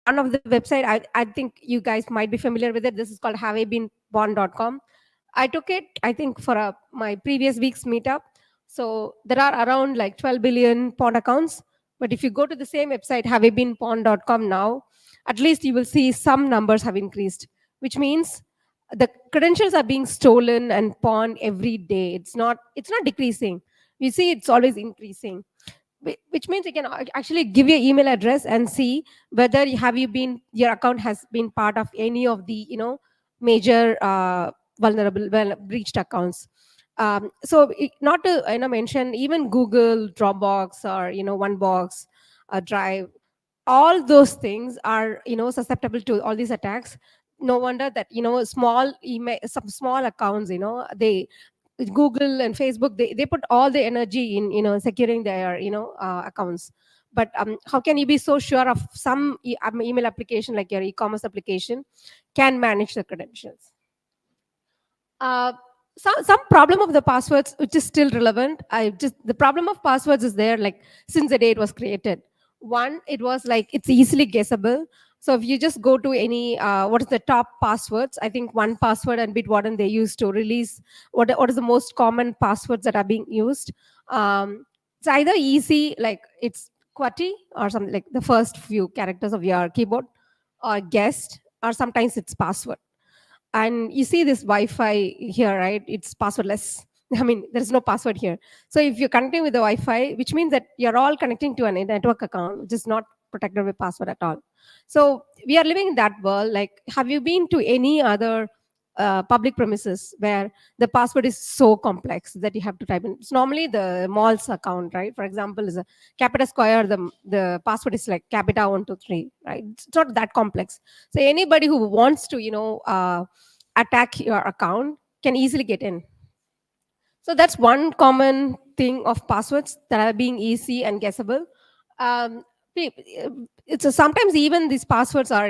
one of the website, I think you guys might be familiar with it. This is called haveibeenpawn.com. I took it, I think, for my previous week's meetup. So there are around like 12 billion pawn accounts. But if you go to the same website, haveibeenpawn.com now, at least you will see some numbers have increased, which means the credentials are being stolen and pawned every day. It's not decreasing. You see, it's always increasing, which means you can actually give your email address and see whether your account has been part of any of the major vulnerable, well, breached accounts. So not to mention, even Google, Dropbox, or OneBox, Drive, all those things are susceptible to all these attacks. No wonder that small email, some small accounts, they, Google and Facebook, they put all the energy in securing their accounts. But how can you be so sure of some email application like your e-commerce application can manage the credentials? uh, some problem of the passwords which is still relevant. I just The problem of passwords is there, like, since the day it was created. One, it was like it's easily guessable. So if you just go to any what is the top passwords, I think One Password and Bitwarden, they used to release what is the most common passwords that are being used. It's either easy, like it's QWERTY, or something like the first few characters of your keyboard, or guessed, or sometimes it's password. And you see this Wi-Fi here, right? It's passwordless. I mean, there's no password here. So if you're connecting with the Wi-Fi, which means that you're all connecting to a network account, which is not protected with password at all. So we are living in that world. Like, have you been to any other public premises where the password is so complex that you have to type in? It's normally the mall's account, right? For example, is a Capita Square, the password is like Capita 123, right? It's not that complex. So anybody who wants to attack your account can easily get in. So that's one common thing of passwords that are being easy and guessable. Um, pe- sometimes even these passwords are,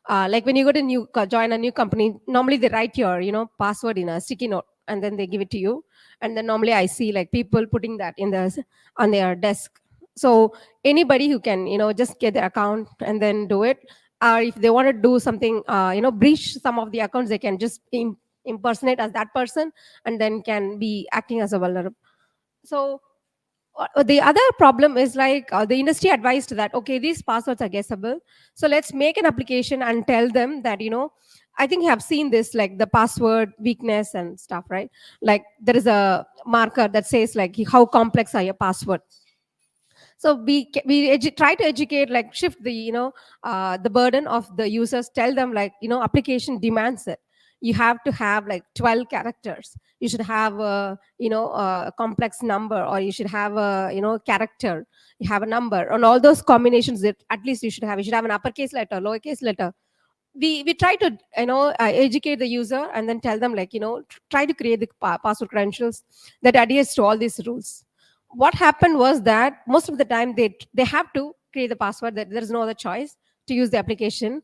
like when you go to join a new company, normally they write your, password in a sticky note and then they give it to you. And then normally I see like people putting that on their desk. So anybody who can, just get their account and then do it, or if they want to do something, breach some of the accounts, they can just impersonate as that person and then can be acting as a vulnerable. So the other problem is like the industry advised that, okay, these passwords are guessable, so let's make an application and tell them that, I think you have seen this, like the password weakness and stuff, right? Like there is a marker that says like how complex are your password. So try to educate, like shift the the burden of the users, tell them like, application demands it. You have to have like 12 characters. You should have a complex number, or you should have a character. You have a number, and all those combinations that at least you should have an uppercase letter, lowercase letter. We try to educate the user and then tell them like, try to create the password credentials that adheres to all these rules. What happened was that most of the time they have to create the password, that there's no other choice to use the application.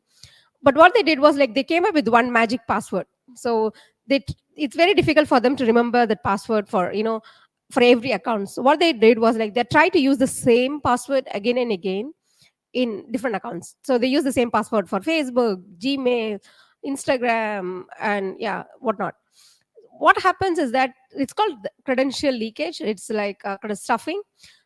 But what they did was like they came up with one magic password. So it's very difficult for them to remember the password for for every account. So what they did was like they tried to use the same password again and again in different accounts. So they use the same password for Facebook, Gmail, Instagram, and yeah, whatnot. What happens is that it's called credential leakage. It's like kind of stuffing.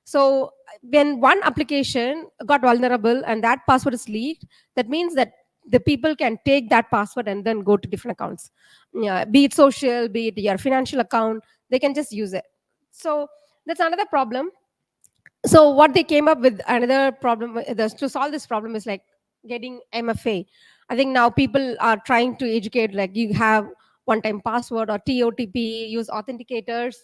So when one application got vulnerable and that password is leaked, that means that the people can take that password and then go to different accounts. Yeah, be it social, be it your financial account, they can just use it. So that's another problem. So what they came up with, another problem to solve this problem, is like getting MFA. I think now people are trying to educate, like you have one time password or TOTP, use authenticators.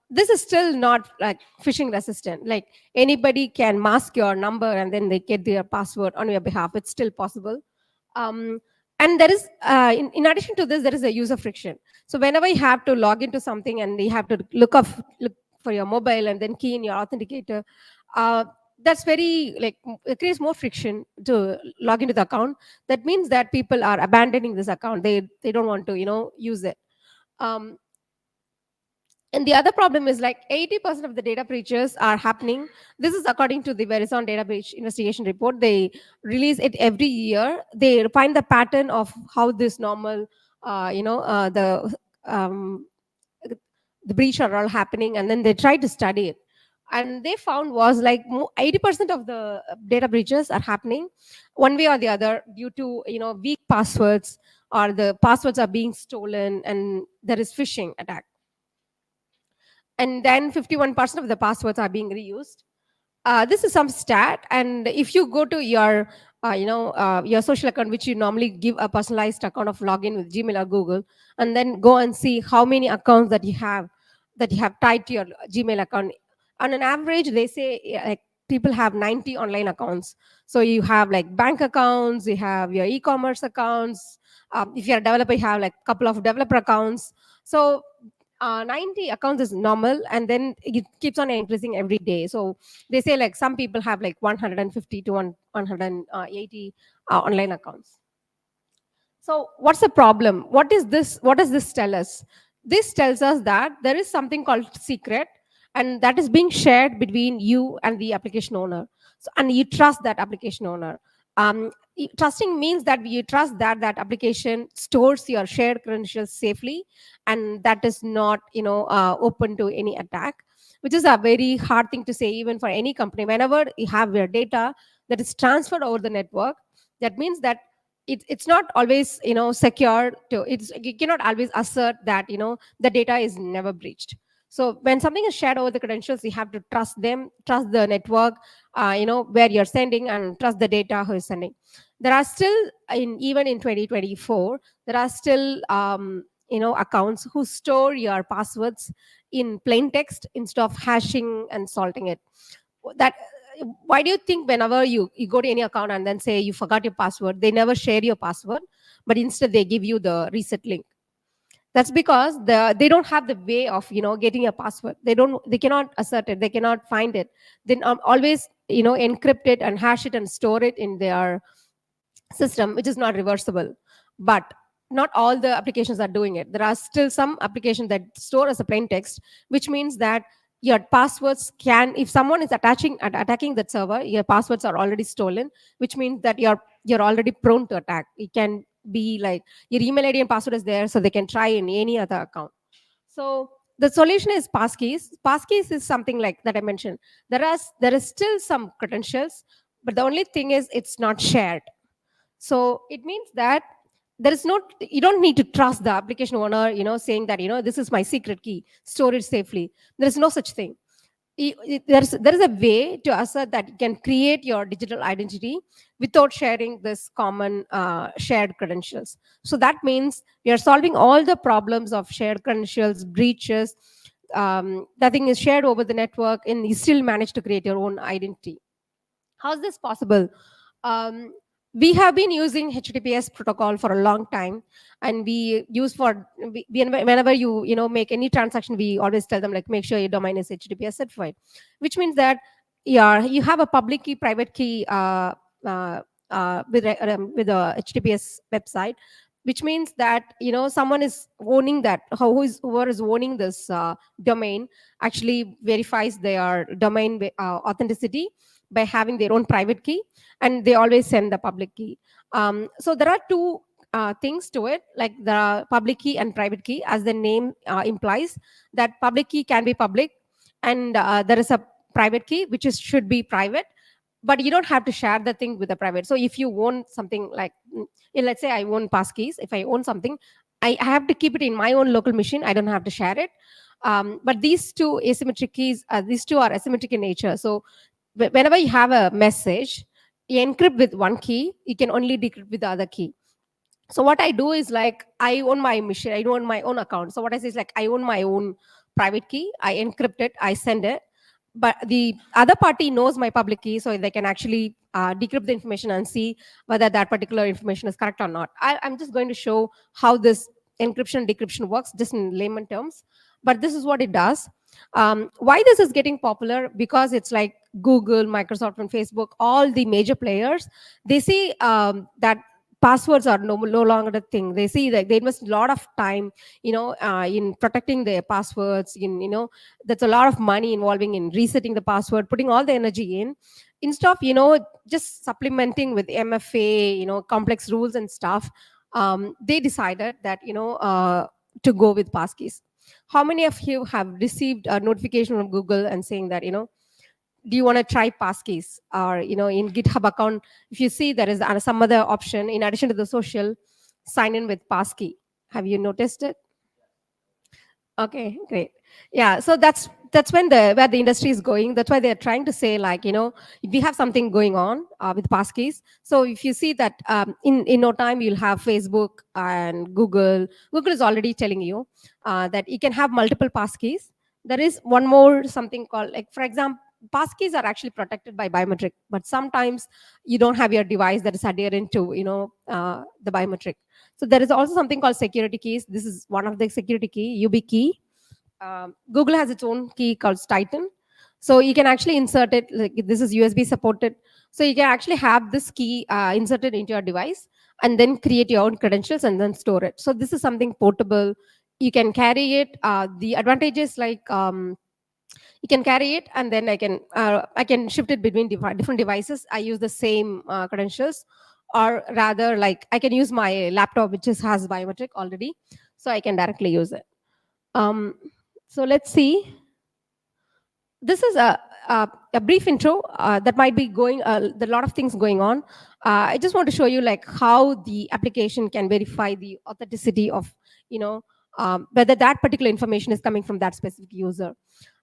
This is still not like phishing resistant. Like anybody can mask your number and then they get their password on your behalf. It's still possible. um, and there is in addition to this, there is a user friction. So whenever you have to log into something and you have to look for your mobile and then key in your authenticator, uh, that's very like it creates more friction to log into the account. That means that people are abandoning this account. They don't want to use it. um, And the other problem is like 80% of the data breaches are happening. This is according to the Verizon data breach investigation report. They release it every year. They find the pattern of how this normal, um, the breach are all happening, and then they try to study it. And they found was like 80% of the data breaches are happening one way or the other due to weak passwords, or the passwords are being stolen, and there is phishing attack. And then 51% of the passwords are being reused. This is some stat, and if you go to your social account, which you normally give a personalized account of login with Gmail or Google, and then go and see how many accounts that you have tied to your Gmail account. On an average, they say like people have 90 online accounts. So you have like bank accounts, you have your e-commerce accounts. If you're a developer, you have like a couple of developer accounts. So 90 accounts is normal, and then it keeps on increasing every day. So they say like some people have like 150 to 180 online accounts. So what's the problem? What does this tell us? This tells us that there is something called secret, and that is being shared between you and the application owner. So, and you trust that application owner. Trusting means that you trust that that application stores your shared credentials safely, and that is not open to any attack, which is a very hard thing to say even for any company. Whenever you have your data that is transferred over the network, that means that it's not always secure to it's you cannot always assert that the data is never breached. So when something is shared over the credentials, you have to trust them, trust the network, where you're sending, and trust the data who is sending. There are still, even in 2024, there are still accounts who store your passwords in plain text instead of hashing and salting it. That Why do you think whenever you go to any account and then say you forgot your password, they never share your password, but instead they give you the reset link? That's because they don't have the way of getting a password. They cannot assert it, they cannot find it. They always encrypt it and hash it and store it in their system, which is not reversible. But not all the applications are doing it. There are still some applications that store as a plain text, which means that your passwords can, if someone is attacking that server, your passwords are already stolen, which means that you're already prone to attack. It can be like your email ID and password is there, so they can try in any other account. So the solution is passkeys. Passkeys is something like that I mentioned. There is still some credentials, but the only thing is it's not shared. So it means that there is no, you don't need to trust the application owner saying that this is my secret key, store it safely. There is no such thing. There is a way to assert that you can create your digital identity without sharing this common shared credentials. So that means you're solving all the problems of shared credentials, breaches. Nothing is shared over the network, and you still manage to create your own identity. How's this possible? Um, we have been using HTTPS protocol for a long time, and we use whenever you make any transaction, we always tell them like make sure your domain is HTTPS certified, which means that you have a public key, private key uh, with a HTTPS website, which means that someone is owning that. Whoever is owning this domain actually verifies their domain authenticity by having their own private key, and they always send the public key. So there are two things to it, like the public key and private key. As the name implies, that public key can be public, and there is a private key which should be private, but you don't have to share the thing with the private. So if you own something like, let's say I own passkeys, if I own something, I have to keep it in my own local machine, I don't have to share it. But these two asymmetric keys, these two are asymmetric in nature. So whenever you have a message, you encrypt with one key, you can only decrypt with the other key. So what I do is like I own my machine, I own my own account. So what I say is like I own my own private key, I encrypt it, I send it, but the other party knows my public key, so they can actually decrypt the information and see whether that particular information is correct or not. I'm just going to show how this encryption and decryption works just in layman terms, but this is what it does. Why this is getting popular? Because it's like Google, Microsoft, and Facebook, all the major players, they see that passwords are no longer the thing. They see that they invest a lot of time, in protecting their passwords. That's a lot of money involving in resetting the password, putting all the energy in, instead of just supplementing with MFA, complex rules and stuff. They decided that to go with passkeys. How many of you have received a notification from Google and saying that do you want to try passkeys? Or in GitHub account, if you see there is some other option in addition to the social, sign in with passkey. Have you noticed it? Okay, great. Yeah, so that's when the where the industry is going. That's why they're trying to say, like, we have something going on with passkeys. So if you see that in no time you'll have Facebook and Google. Google is already telling you that you can have multiple passkeys. There is one more something called, like, for example, passkeys are actually protected by biometric, but sometimes you don't have your device that is adherent to the biometric. So there is also something called security keys. This is one of the security key, YubiKey. Google has its own key called Titan. So you can actually insert it, like this is USB supported. So you can actually have this key inserted into your device and then create your own credentials and then store it. So this is something portable. You can carry it. The advantages, like, you can carry it, and then I can shift it between different devices. I use the same credentials, or rather, like, I can use my laptop, which has biometric already, so I can directly use it. um, so let's see. This is a brief intro that might be going a lot of things going on. I just want to show you, like, how the application can verify the authenticity of whether that particular information is coming from that specific user.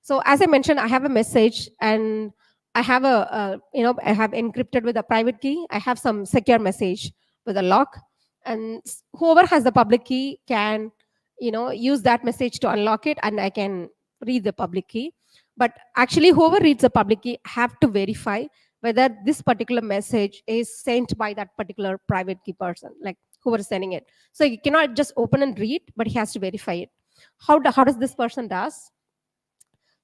So as I mentioned, I have a message, and I have I have encrypted with a private key. I have some secure message with a lock, and whoever has the public key can use that message to unlock it, and I can read the public key. But actually, whoever reads the public key have to verify whether this particular message is sent by that particular private key person, like whoever is sending it. So you cannot just open and read, but he has to verify it. How does this person does?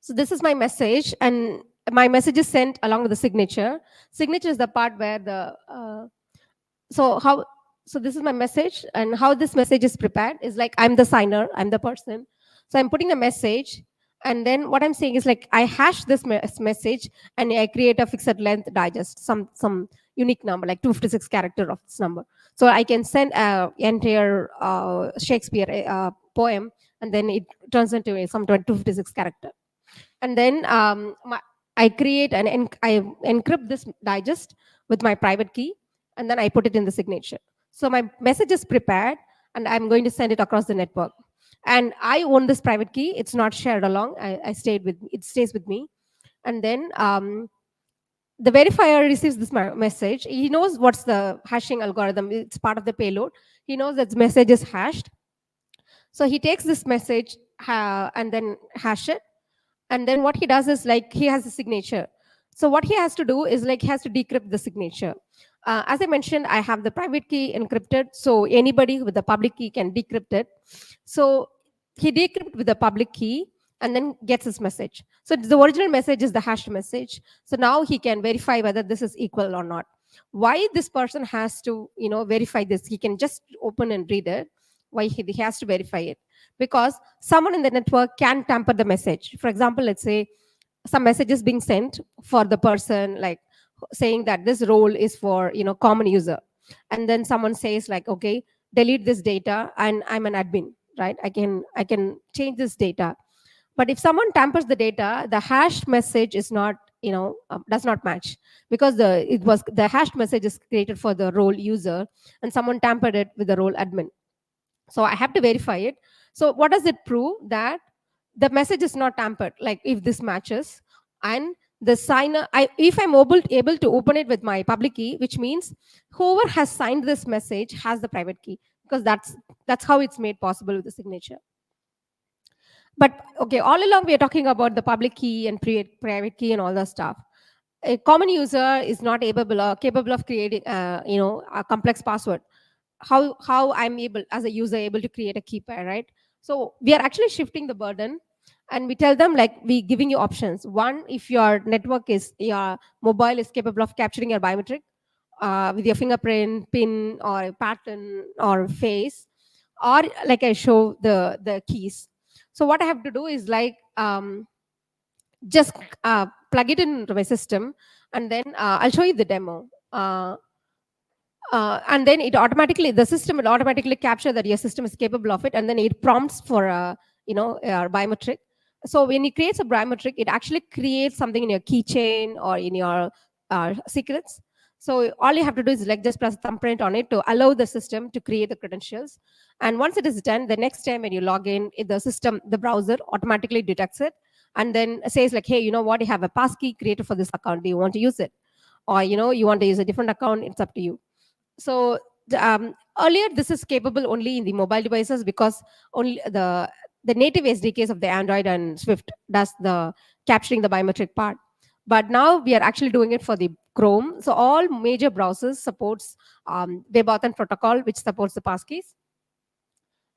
So this is my message, and my message is sent along with the signature. Signature is the part where the so how so this is my message, and how this message is prepared is like, I'm the signer, I'm the person. So I'm putting a message, and then what I'm saying is, like, I hash this message, and I create a fixed length digest, some unique number, like 256 character of this number. So I can send a entire Shakespeare poem, and then it turns into some 256 character. And then I create I encrypt this digest with my private key, and then I put it in the signature. So my message is prepared, and I'm going to send it across the network. And I own this private key. It's not shared along. It stays with me. And then the verifier receives this message. He knows what's the hashing algorithm. It's part of the payload. He knows that the message is hashed. So he takes this message and then hash it. And then what he does is, like, he has a signature. So what he has to do is, like, he has to decrypt the signature. As I mentioned, I have the private key encrypted, so anybody with the public key can decrypt it. So he decrypts with the public key and then gets his message. So the original message is the hashed message. So now he can verify whether this is equal or not. Why this person has to verify this? He can just open and read it. Why he has to verify it? Because someone in the network can tamper the message. For example, let's say some message is being sent for the person, like, saying that this role is for common user, and then someone says, like, okay, delete this data, and I'm an admin, right? I can change this data. But if someone tampers the data, the hashed message is not does not match, because the hashed message is created for the role user, and someone tampered it with the role admin. So I have to verify it. So what does it prove? That the message is not tampered, like, if this matches. And the signer, if I'm able to open it with my public key, which means whoever has signed this message has the private key, because that's how it's made possible with the signature. But okay, all along we are talking about the public key and private key and all that stuff. A common user is not capable of creating a complex password. How I'm able, as a user, able to create a key pair, right? So we are actually shifting the burden, and we tell them, like, we giving you options. One, if your mobile is capable of capturing your biometric, with your fingerprint, pin, or a pattern, or face, or like I show the keys. So what I have to do is like just plug it into my system, and then I'll show you the demo. And then the system will automatically capture that your system is capable of it, and then it prompts for a biometric. So when it creates a biometric, it actually creates something in your keychain or in your secrets. So all you have to do is like just press thumbprint on it to allow the system to create the credentials. And once it is done, the next time when you log in, the system, the browser automatically detects it, and then says like, hey, you know what, you have a passkey created for this account, do you want to use it? Or you want to use a different account, it's up to you. So earlier this is capable only in the mobile devices, because only the native SDKs of the Android and Swift does the capturing the biometric part. But now we are actually doing it for the Chrome. So all major browsers supports WebAuthn protocol, which supports the passkeys.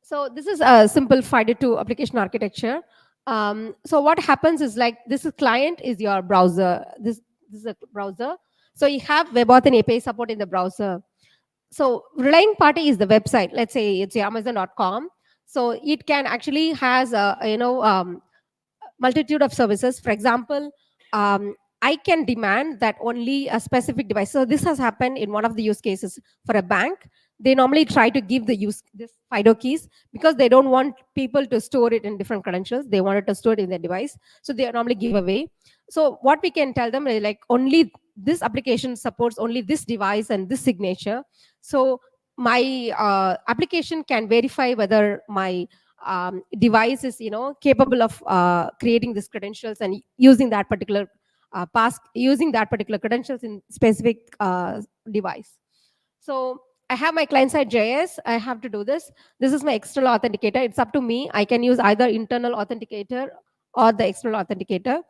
So this is a simple FIDO2 application architecture. So what happens is like this client is your browser. This is a browser. So you have WebAuthn API support in the browser. So relying party is the website. Let's say it's amazon.com. So it can actually has multitude of services. For example, I can demand that only a specific device. So this has happened in one of the use cases for a bank. They normally try to give this FIDO keys because they don't want people to store it in different credentials. They wanted to store it in their device. So they normally give away. So what we can tell them is like only this application supports only this device and this signature. So my application can verify whether my device is capable of creating these credentials and using that particular using that particular credentials in specific device. So I have my client side JS. I have to do this. This is my external authenticator. It's up to me. I can use either internal authenticator or the external authenticator.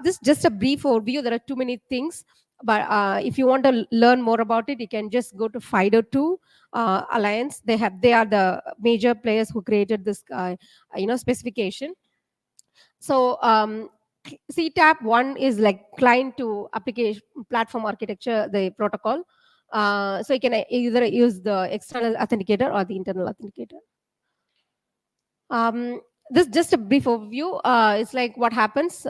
This is just a brief overview. There are too many things, but if you want to learn more about it, you can just go to FIDO2 Alliance. They are the major players who created this specification. So CTAP one is like client to application platform architecture, the protocol. So you can either use the external authenticator or the internal authenticator. Um, this just a brief overview. It's like what happens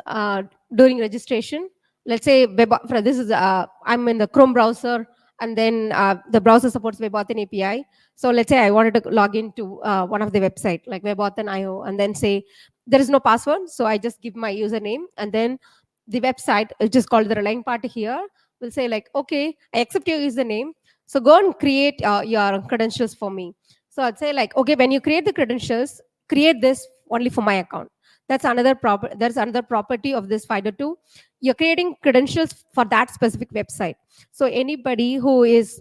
during registration. Let's say this is I'm in the Chrome browser, and then the browser supports WebAuthn API. So let's say I wanted to log into one of the website like WebAuthn.io, and then say there is no password, so I just give my username, and then the website, which is called the relying party here, will say like, okay, I accept your username. So go and create your credentials for me. So I'd say like, okay, when you create the credentials, create this only for my account. That's another property of this FIDO2. You're creating credentials for that specific website. So anybody who is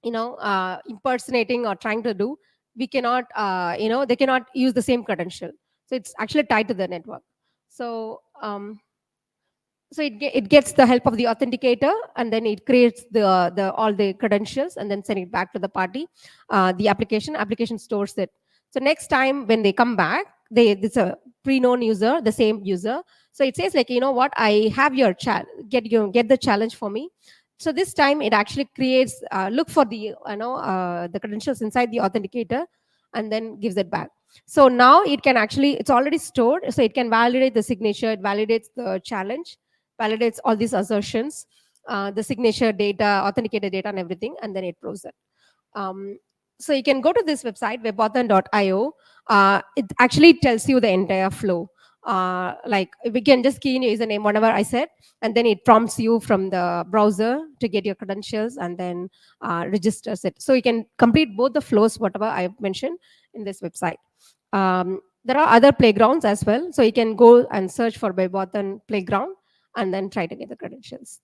impersonating or trying to do, we cannot they cannot use the same credential. So it's actually tied to the network. So it gets the help of the authenticator, and then it creates the all the credentials and then send it back to the party. The application stores it. So next time when they come back, it's a pre-known user, the same user. So it says like, you know what, I have your chat, get the challenge for me. So this time it actually creates look for the credentials inside the authenticator, and then gives it back. So now it's already stored, so it can validate the signature, it validates the challenge, validates all these assertions, the signature data, authenticated data, and everything, and then it proves it. Um, so you can go to this website, webauthn.io. It actually tells you the entire flow. Like we can just key in your username, whatever I said, and then it prompts you from the browser to get your credentials, and then registers it. So you can complete both the flows, whatever I've mentioned in this website. There are other playgrounds as well. So you can go and search for WebAuthn playground and then try to get the credentials.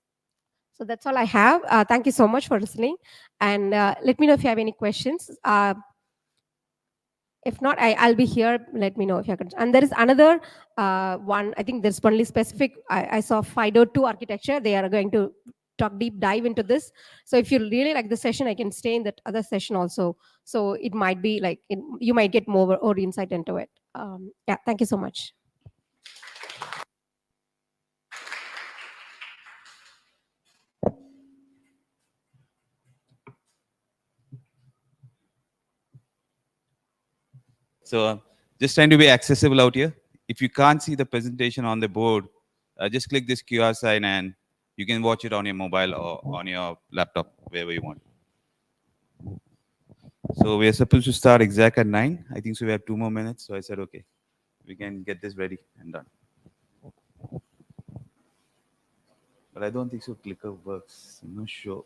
So that's all I have. Thank you so much for listening. And let me know if you have any questions. If not, I'll be here. Let me know if you can. And there is another one. I think there's only specific. I saw FIDO2 architecture. They are going to talk deep dive into this. So if you really like the session, I can stay in that other session also. So it might be like you might get more or insight into it. Yeah. Thank you so much. So just trying to be accessible out here. If you can't see the presentation on the board, just click this QR sign and you can watch it on your mobile or on your laptop, wherever you want. So we are supposed to start exact at 9. I think so we have 2 more minutes. So I said, okay, we can get this ready and done. But I don't think so clicker works. I'm not sure.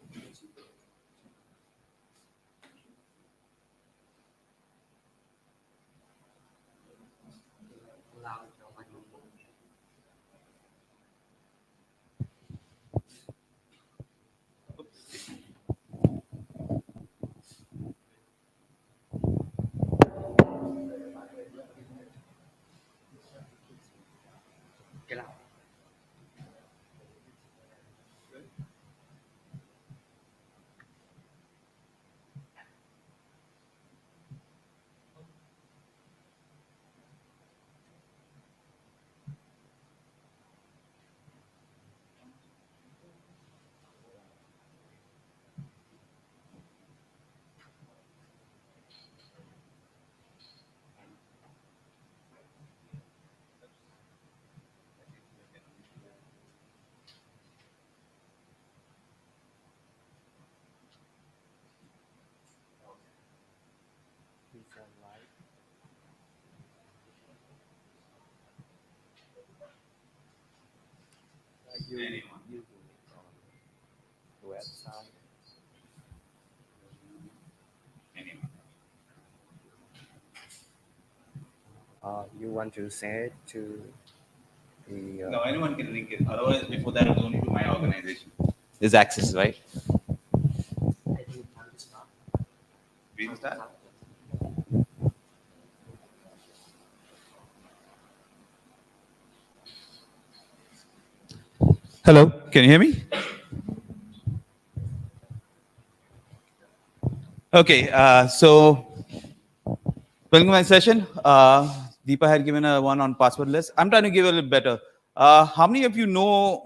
You want to send to the No, anyone can link it. Otherwise, before that, it was only to my organization. There's access, right? We can start. Hello, can you hear me? Okay, so welcome to my session. Deepa had given a one on passwordless. I'm trying to give a little better. How many of you know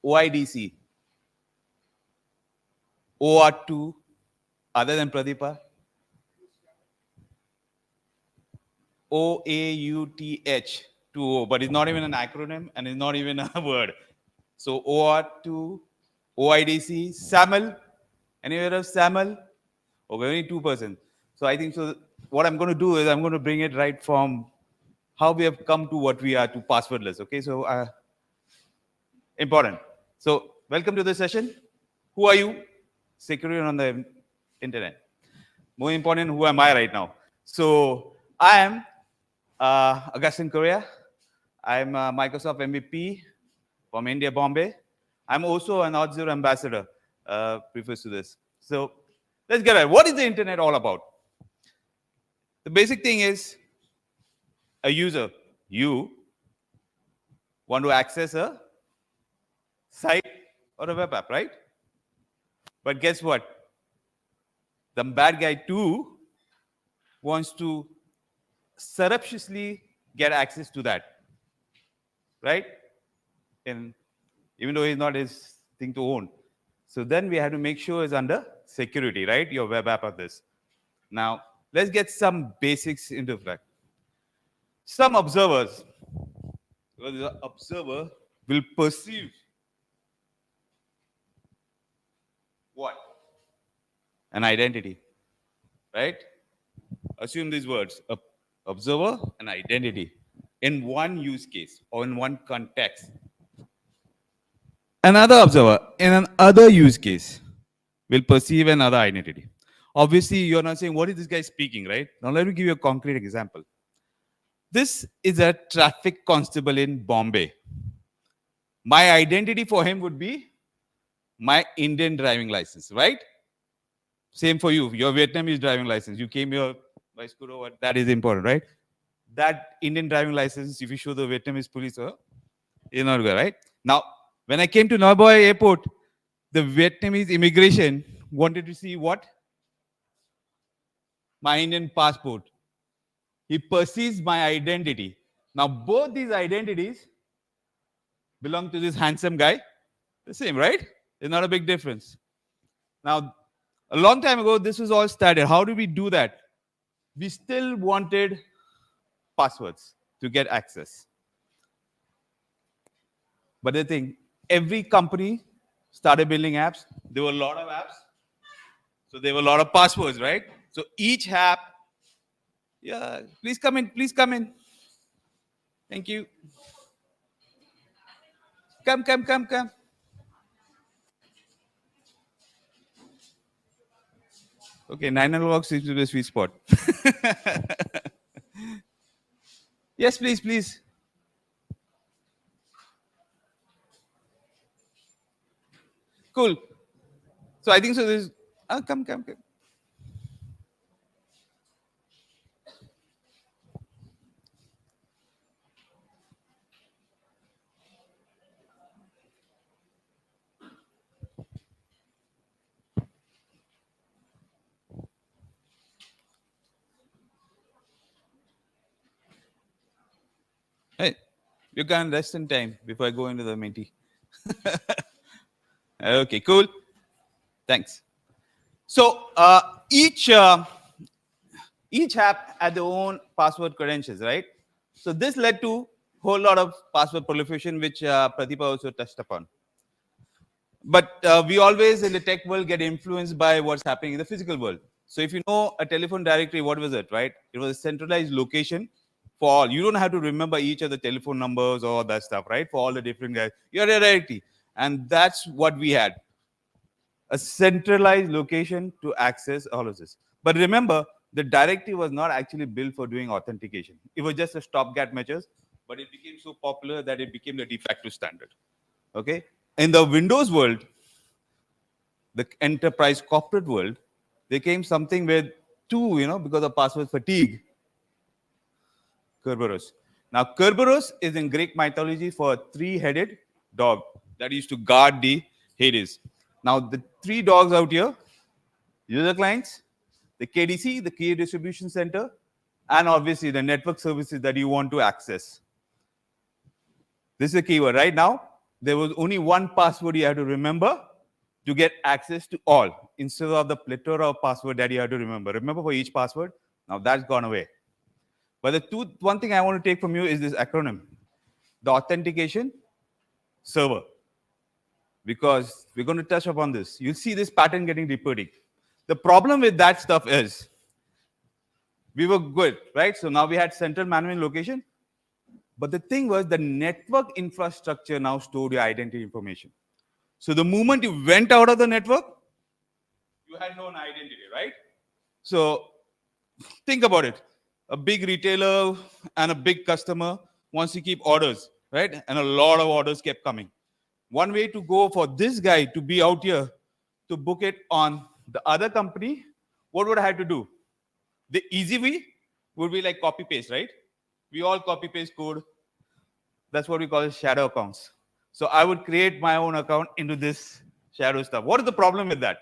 OIDC? OR2, other than Pradheepa? OAUTH, 2O, but it's not even an acronym and it's not even a word. So OR2, OIDC, SAML. Anywhere of SAML? Okay, only 2%. So I think so. What I'm going to do is I'm going to bring it right from how we have come to what we are to passwordless. Okay, so important. So welcome to the session. Who are you? Security on the internet. More important, who am I right now? So I am Augustine Correa. I'm a Microsoft MVP from India, Bombay. I'm also an Auth0 ambassador, prefers to this. So let's get it. What is the internet all about? The basic thing is a user, you want to access a site or a web app, right? But guess what? The bad guy too wants to surreptitiously get access to that, right? And even though it's not his thing to own. So then we have to make sure it's under security, right? Your web app or this. Now, let's get some basics into effect. Some observers, well, the observer will perceive what? An identity, right? Assume these words, observer and identity in one use case or in one context. Another observer in another use case will perceive another identity. Obviously, you're not saying, what is this guy speaking, right? Now, let me give you a concrete example. This is a traffic constable in Bombay. My identity for him would be my Indian driving license, right? Same for you. Your Vietnamese driving license. You came here by scooter. That is important, right? That Indian driving license, if you show the Vietnamese police, you're not good, right? Now, when I came to Norboy Airport, the Vietnamese immigration wanted to see what? My Indian passport. He perceives my identity. Now, both these identities belong to this handsome guy. The same, right? There's not a big difference. Now, a long time ago, this was all started. How do we do that? We still wanted passwords to get access. But the thing, every company started building apps. There were a lot of apps. So there were a lot of passwords, right? So each app, yeah, please come in, please come in. Thank you. Come, come, come, come. Okay, 9 o'clock seems to be a sweet spot. Yes, please, please. Cool. So I think so. There's come, come, come. Hey, you can rest in time before I go into the main tea. Okay, cool. Thanks. So each app had their own password credentials, right? So this led to whole lot of password proliferation, which Pradheepa also touched upon. But we always in the tech world get influenced by what's happening in the physical world. So if you know a telephone directory, what was it, right? It was a centralized location for all. You don't have to remember each of the telephone numbers or that stuff, right? For all the different guys. You had a directory. And that's what we had. A centralized location to access all of this. But remember, the directory was not actually built for doing authentication. It was just a stopgap measures, but it became so popular that it became the de facto standard. Okay? In the Windows world, the enterprise corporate world, there came something with two, because of password fatigue. Kerberos. Now, Kerberos is in Greek mythology for a three-headed dog that used to guard the Hades. Now, the three dogs out here, user clients, the KDC, the key distribution center, and obviously the network services that you want to access. This is a keyword. Right now, there was only one password you have to remember to get access to all, instead of the plethora of password that you have to remember. Remember for each password? Now that's gone away. But one thing I want to take from you is this acronym, the authentication server. Because we're going to touch upon this. You'll see this pattern getting repeating. The problem with that stuff is, we were good, right? So now we had central management location. But the thing was, the network infrastructure now stored your identity information. So the moment you went out of the network, you had no identity, right? So think about it. A big retailer and a big customer wants to keep orders, right? And a lot of orders kept coming. One way to go for this guy to be out here to book it on the other company, what would I have to do? The easy way would be like copy paste, right? We all copy paste code. That's what we call shadow accounts. So I would create my own account into this shadow stuff. What is the problem with that?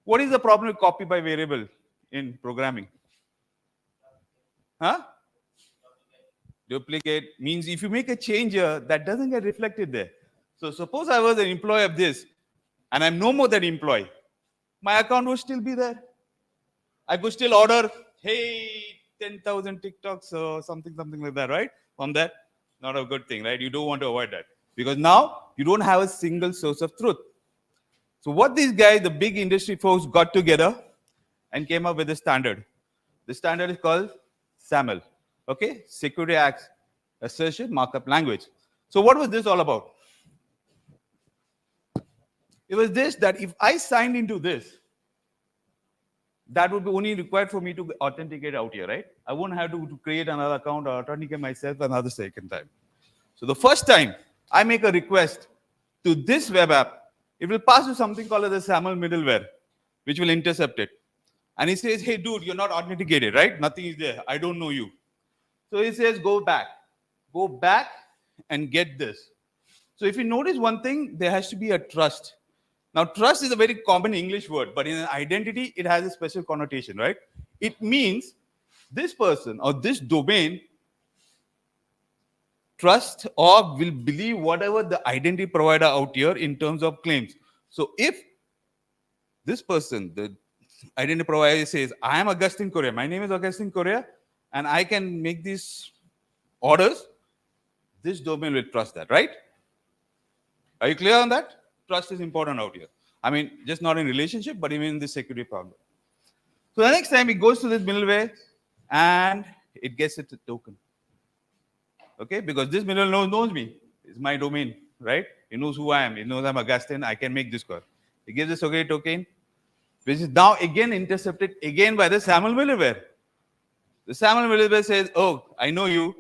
What is the problem with copy by variable in programming? Huh? Duplicate means if you make a change here, that doesn't get reflected there. So suppose I was an employee of this, and I'm no more that employee. My account would still be there. I could still order, hey, 10,000 TikToks or something like that, right? From that, not a good thing, right? You don't want to avoid that. Because now you don't have a single source of truth. So what these guys, the big industry folks, got together and came up with a standard. The standard is called SAML. Okay? Security Acts Assertion Markup Language. So what was this all about? It was this, that if I signed into this, that would be only required for me to authenticate out here, right? I wouldn't have to create another account or authenticate myself another second time. So the first time I make a request to this web app, it will pass to something called the SAML middleware, which will intercept it. And it says, hey, dude, you're not authenticated, right? Nothing is there. I don't know you. So it says, go back and get this. So if you notice one thing, there has to be a trust. Now, trust is a very common English word, but in an identity, it has a special connotation, right? It means this person or this domain trust or will believe whatever the identity provider out here in terms of claims. So if this person, the identity provider says, I am Augustine Correa, my name is Augustine Correa, and I can make these orders, this domain will trust that, right? Are you clear on that? Trust is important out here. I mean, just not in relationship, but even in the security problem. So the next time it goes to this middleware and it gets it a token. Okay, because this middleware knows me. It's my domain, right? It knows who I am. It knows I'm Augustine. I can make this call. It gives this okay token, which is now again intercepted again by the SAML middleware. The SAML middleware says, oh, I know you.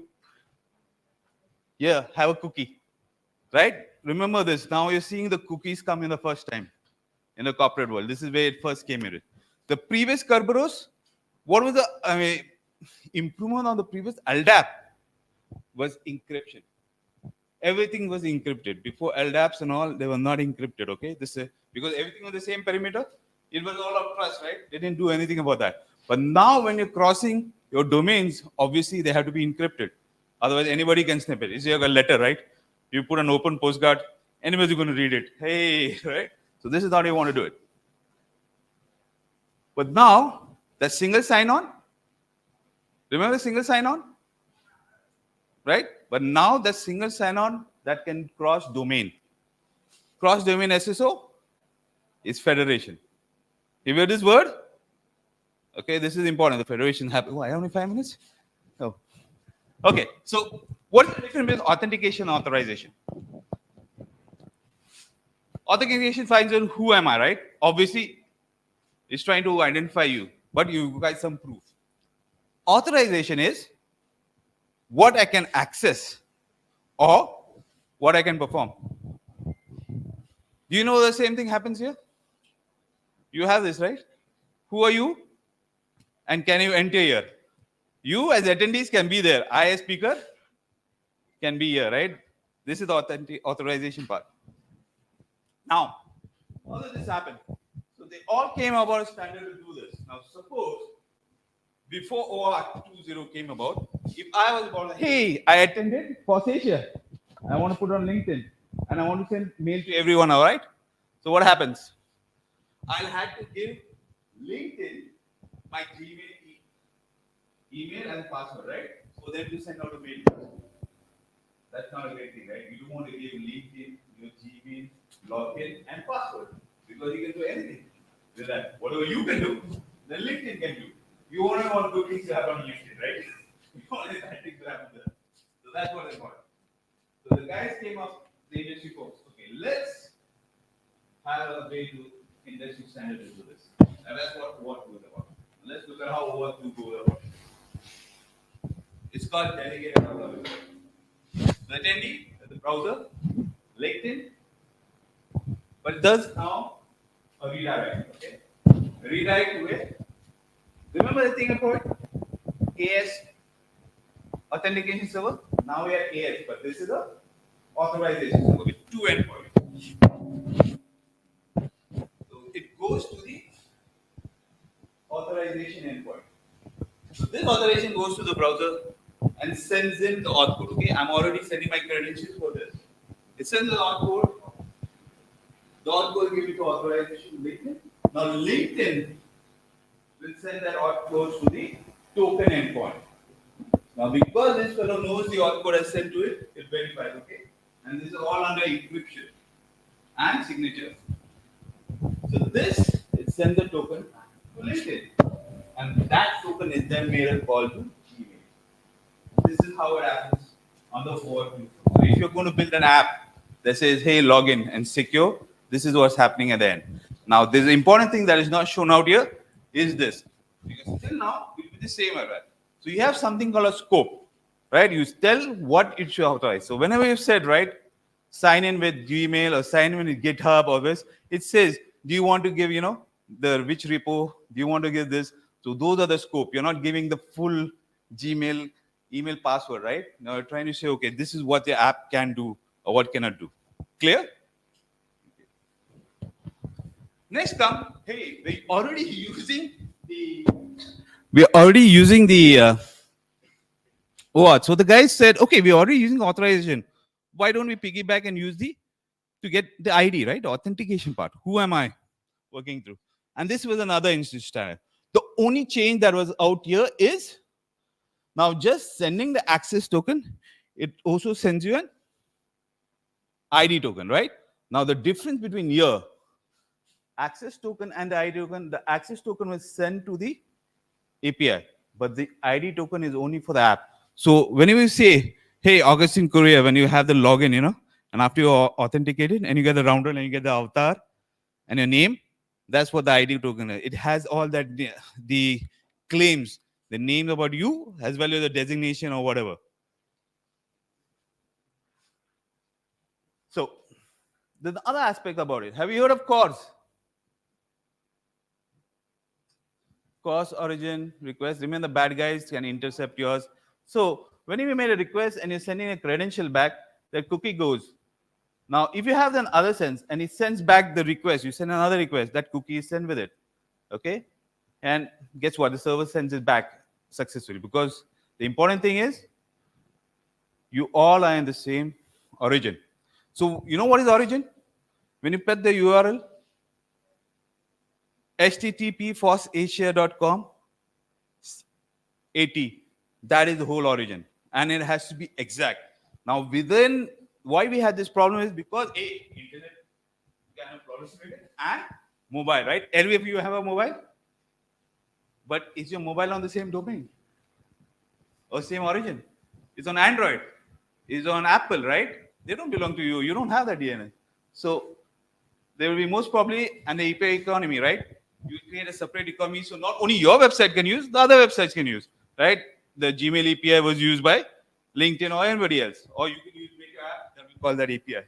Yeah, have a cookie, right? Remember this. Now you're seeing the cookies come in the first time in the corporate world. This is where it first came in. The previous Kerberos, what was the improvement on the previous LDAP was encryption. Everything was encrypted. Before LDAPs and all, they were not encrypted, okay? Because everything was the same perimeter, it was all of trust, right? They didn't do anything about that. But now when you're crossing your domains, obviously they have to be encrypted. Otherwise, anybody can snip it. It's like a letter, right? You put an open postcard, anybody's going to read it. Hey, right? So this is how you want to do it. But now, that single sign-on, remember single sign-on? Right? But now that single sign-on that can cross domain. Cross domain SSO is federation. You hear this word? Okay, this is important. The federation happens. Oh, I only 5 minutes? Oh. Okay, so what's the difference between authentication and authorization? Authentication finds out who am I, right? Obviously, it's trying to identify you, but you guys some proof. Authorization is what I can access or what I can perform. Do you know the same thing happens here? You have this, right? Who are you? And can you enter here? You as attendees can be there. I as speaker can be here, right? This is the authorization part. Now, how does this happen? So they all came about a standard to do this. Now suppose before OAuth 2.0 came about, if I was about, hey, I attended FOSSASIA, I want to put on LinkedIn, and I want to send mail to everyone, all right? So what happens? I'll have to give LinkedIn my Gmail email and password, right? For them to send out a mail. That's not a great thing, right? You don't want to give LinkedIn, your Gmail, login, and password because you can do anything with that. Whatever you can do, then LinkedIn can do. You only want good things to happen on LinkedIn, right? You want bad things to happen there. So that's what is important. So the guys came up, the industry folks. Okay, let's have a way to industry standard to do this. And that's what OAuth goes about. Let's look at how OAuth 2 goes about. It's called delegated authority. The attendee, the browser, LinkedIn, but it does now a redirect. Okay, redirect to where? Remember the thing about AS authentication server? Now we are AS, but this is a authorization server with 2 endpoints. So it goes to the authorization endpoint. So this authorization goes to the browser and sends in the auth code. Okay, I'm already sending my credentials for this. It sends the auth code. The auth code will give it to authorization LinkedIn. Now LinkedIn will send that auth code to the token endpoint. Now because this fellow knows the auth code is sent to it, it verifies. Okay, and this is all under encryption and signature. So this it sends the token to LinkedIn, and that token is then made a call to email. This is how it happens on the OAuth. So if you're going to build an app that says, hey, login and secure, this is what's happening at the end. Now, there's an important thing that is not shown out here is this. Because till now, it will be the same, right? So you have something called a scope, right? You tell what it should authorize. So whenever you've said, right, sign in with Gmail or sign in with GitHub or this, it says, do you want to give, the which repo? Do you want to give this? So those are the scope. You're not giving the full Gmail email password, right? Now you're trying to say, okay, this is what the app can do or what cannot do. Clear? Next come, hey, we're already using the OAuth. So the guys said, okay, we're already using authorization. Why don't we piggyback and use to get the ID, right? The authentication part. Who am I working through? And this was another instance standard. The only change that was out here is Now, just sending the access token, it also sends you an ID token, right? Now, the difference between here, access token and the ID token, the access token was sent to the API, but the ID token is only for the app. So whenever you say, hey, Augustine Correa, when you have the login, and after you authenticated and you get the rounder and you get the avatar and your name, that's what the ID token is. It has all that, the claims, the name about you, as well as the designation or whatever. So there's another aspect about it. Have you heard of CORS? CORS origin request. Remember, the bad guys can intercept yours. So when you made a request and you're sending a credential back, the cookie goes. Now, if you have an other sense and it sends back the request, you send another request, that cookie is sent with it. Okay? And guess what? The server sends it back successfully, because the important thing is you all are in the same origin. So you know what is origin? When you put the URL, http FOSSASIA.com 80, that is the whole origin, and it has to be exact. Now, within why we had this problem is because internet kind of proliferated and mobile, right? Every of you have a mobile, but is your mobile on the same domain or same origin? It's on Android, it's on Apple, right? They don't belong to you. You don't have that DNA. So there will be most probably an API economy, right? You create a separate economy, so not only your website can use, the other websites can use, right? The Gmail API was used by LinkedIn or anybody else, or you can use make your app, that we call that API.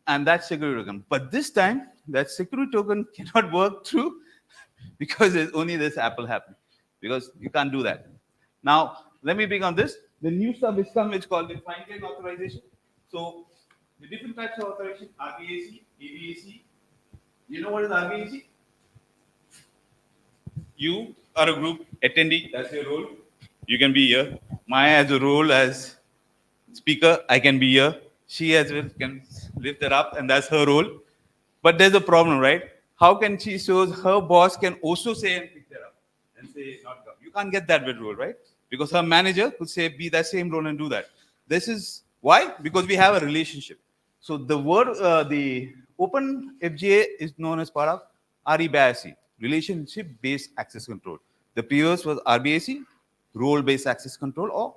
And that's security token. But this time, that security token cannot work through because there's only this Apple happening, because you can't do that. Now, let me bring on this. The new stuff is come, it's called the fine-grained authorization. So the different types of authorization, RBAC, ABAC. You know what is RBAC? You are a group attendee, that's your role. You can be here. Maya has a role as speaker, I can be here. She as well can lift it up, and that's her role. But there's a problem, right? How can she show her boss can also say and pick that up and say not come? You can't get that with role, right? Because her manager could say be that same role and do that. This is why? Because we have a relationship. So the word, the open FGA is known as part of RBAC, relationship-based access control. The previous was RBAC, role-based access control, or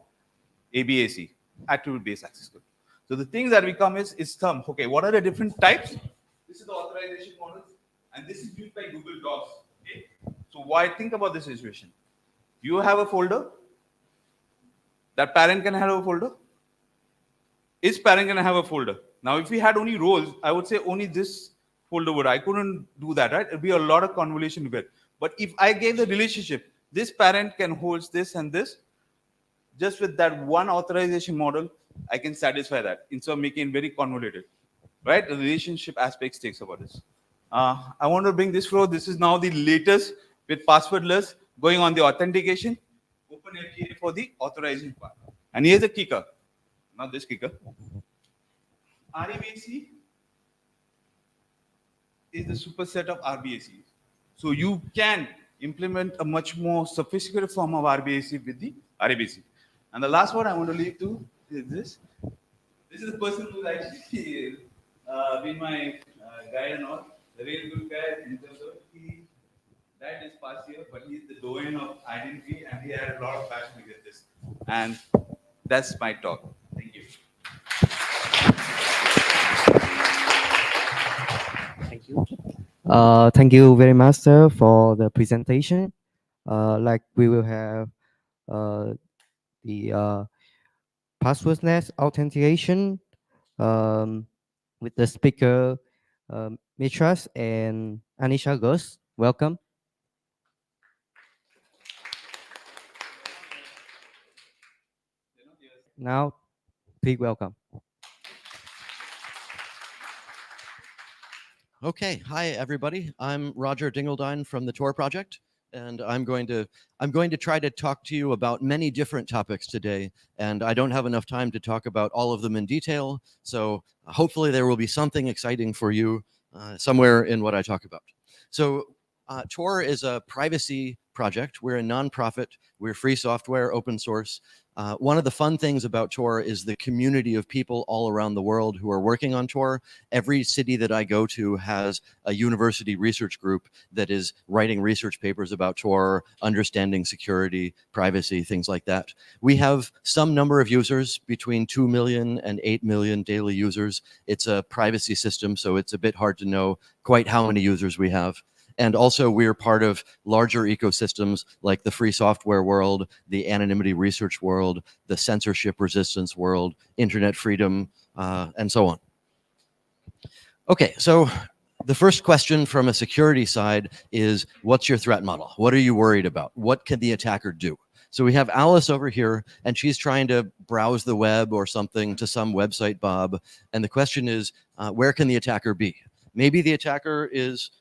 ABAC, attribute-based access control. So the things that we come is some. Okay, what are the different types? This is the authorization model, and this is used by Google Docs. Okay? So why think about this situation? You have a folder. That parent can have a folder. Is parent can have a folder? Now, if we had only roles, I would say only this folder would. I couldn't do that, right? It'd be a lot of convolution with it. But if I gave the relationship, this parent can hold this and this. Just with that one authorization model, I can satisfy that instead of making it very convoluted, right? The relationship aspects takes over this. I want to bring this flow. This is now the latest with passwordless going on the authentication, OpenFGA for the authorization part. And here's the kicker, not this kicker. RBAC is the superset of RBAC. So you can implement a much more sophisticated form of RBAC with the RBAC. And the last one I want to leave to is this. This is the person who's actually been my guide and all. The really good guy in terms of he died this past year, but he's the doyen of identity, and he had a lot of passion to get this. And that's my talk. Thank you. Thank you. Thank you very much, sir, for the presentation. Like we will have the passwordless authentication with the speaker Mitras and Anisha Ghosh. Welcome. Now, please welcome. Okay, hi everybody. I'm Roger Dingledine from the Tor project, and I'm going to try to talk to you about many different topics today, and I don't have enough time to talk about all of them in detail, so hopefully there will be something exciting for you somewhere in what I talk about. So Tor is a privacy project. We're a nonprofit. We're free software, open source. One of the fun things about Tor is the community of people all around the world who are working on Tor. Every city that I go to has a university research group that is writing research papers about Tor, understanding security, privacy, things like that. We have some number of users, between 2 million and 8 million daily users. It's a privacy system, so it's a bit hard to know quite how many users we have. And also we're part of larger ecosystems like the free software world, the anonymity research world, the censorship resistance world, internet freedom, and so on. Okay, so the first question from a security side is, what's your threat model? What are you worried about? What can the attacker do? So we have Alice over here, and she's trying to browse the web or something to some website, Bob. And the question is, where can the attacker be? Maybe the attacker is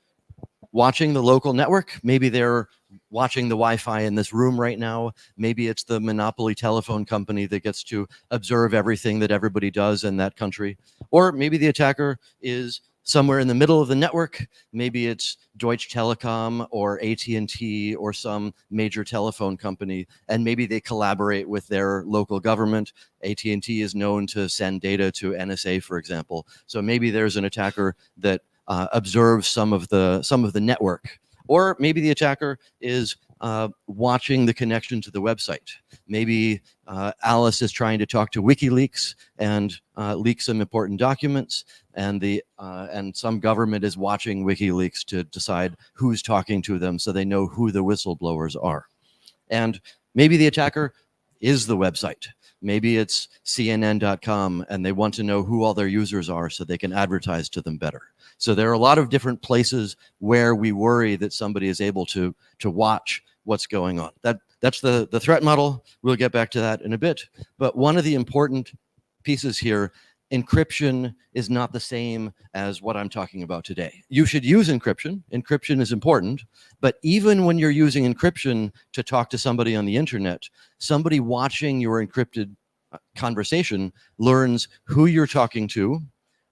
watching the local network. Maybe they're watching the Wi-Fi in this room right now. Maybe it's the monopoly telephone company that gets to observe everything that everybody does in that country. Or maybe the attacker is somewhere in the middle of the network. Maybe it's Deutsche Telekom or AT&T or some major telephone company, and maybe they collaborate with their local government. AT&T is known to send data to NSA, for example. So maybe there's an attacker that observes some of the network. Or maybe the attacker is watching the connection to the website. Maybe Alice is trying to talk to WikiLeaks and leak some important documents, and some government is watching WikiLeaks to decide who's talking to them so they know who the whistleblowers are. And maybe the attacker is the website. Maybe it's CNN.com and they want to know who all their users are so they can advertise to them better. So there are a lot of different places where we worry that somebody is able to watch what's going on. That's the threat model. We'll get back to that in a bit. But one of the important pieces here, encryption is not the same as what I'm talking about today. You should use encryption. Encryption is important. But even when you're using encryption to talk to somebody on the internet, somebody watching your encrypted conversation learns who you're talking to,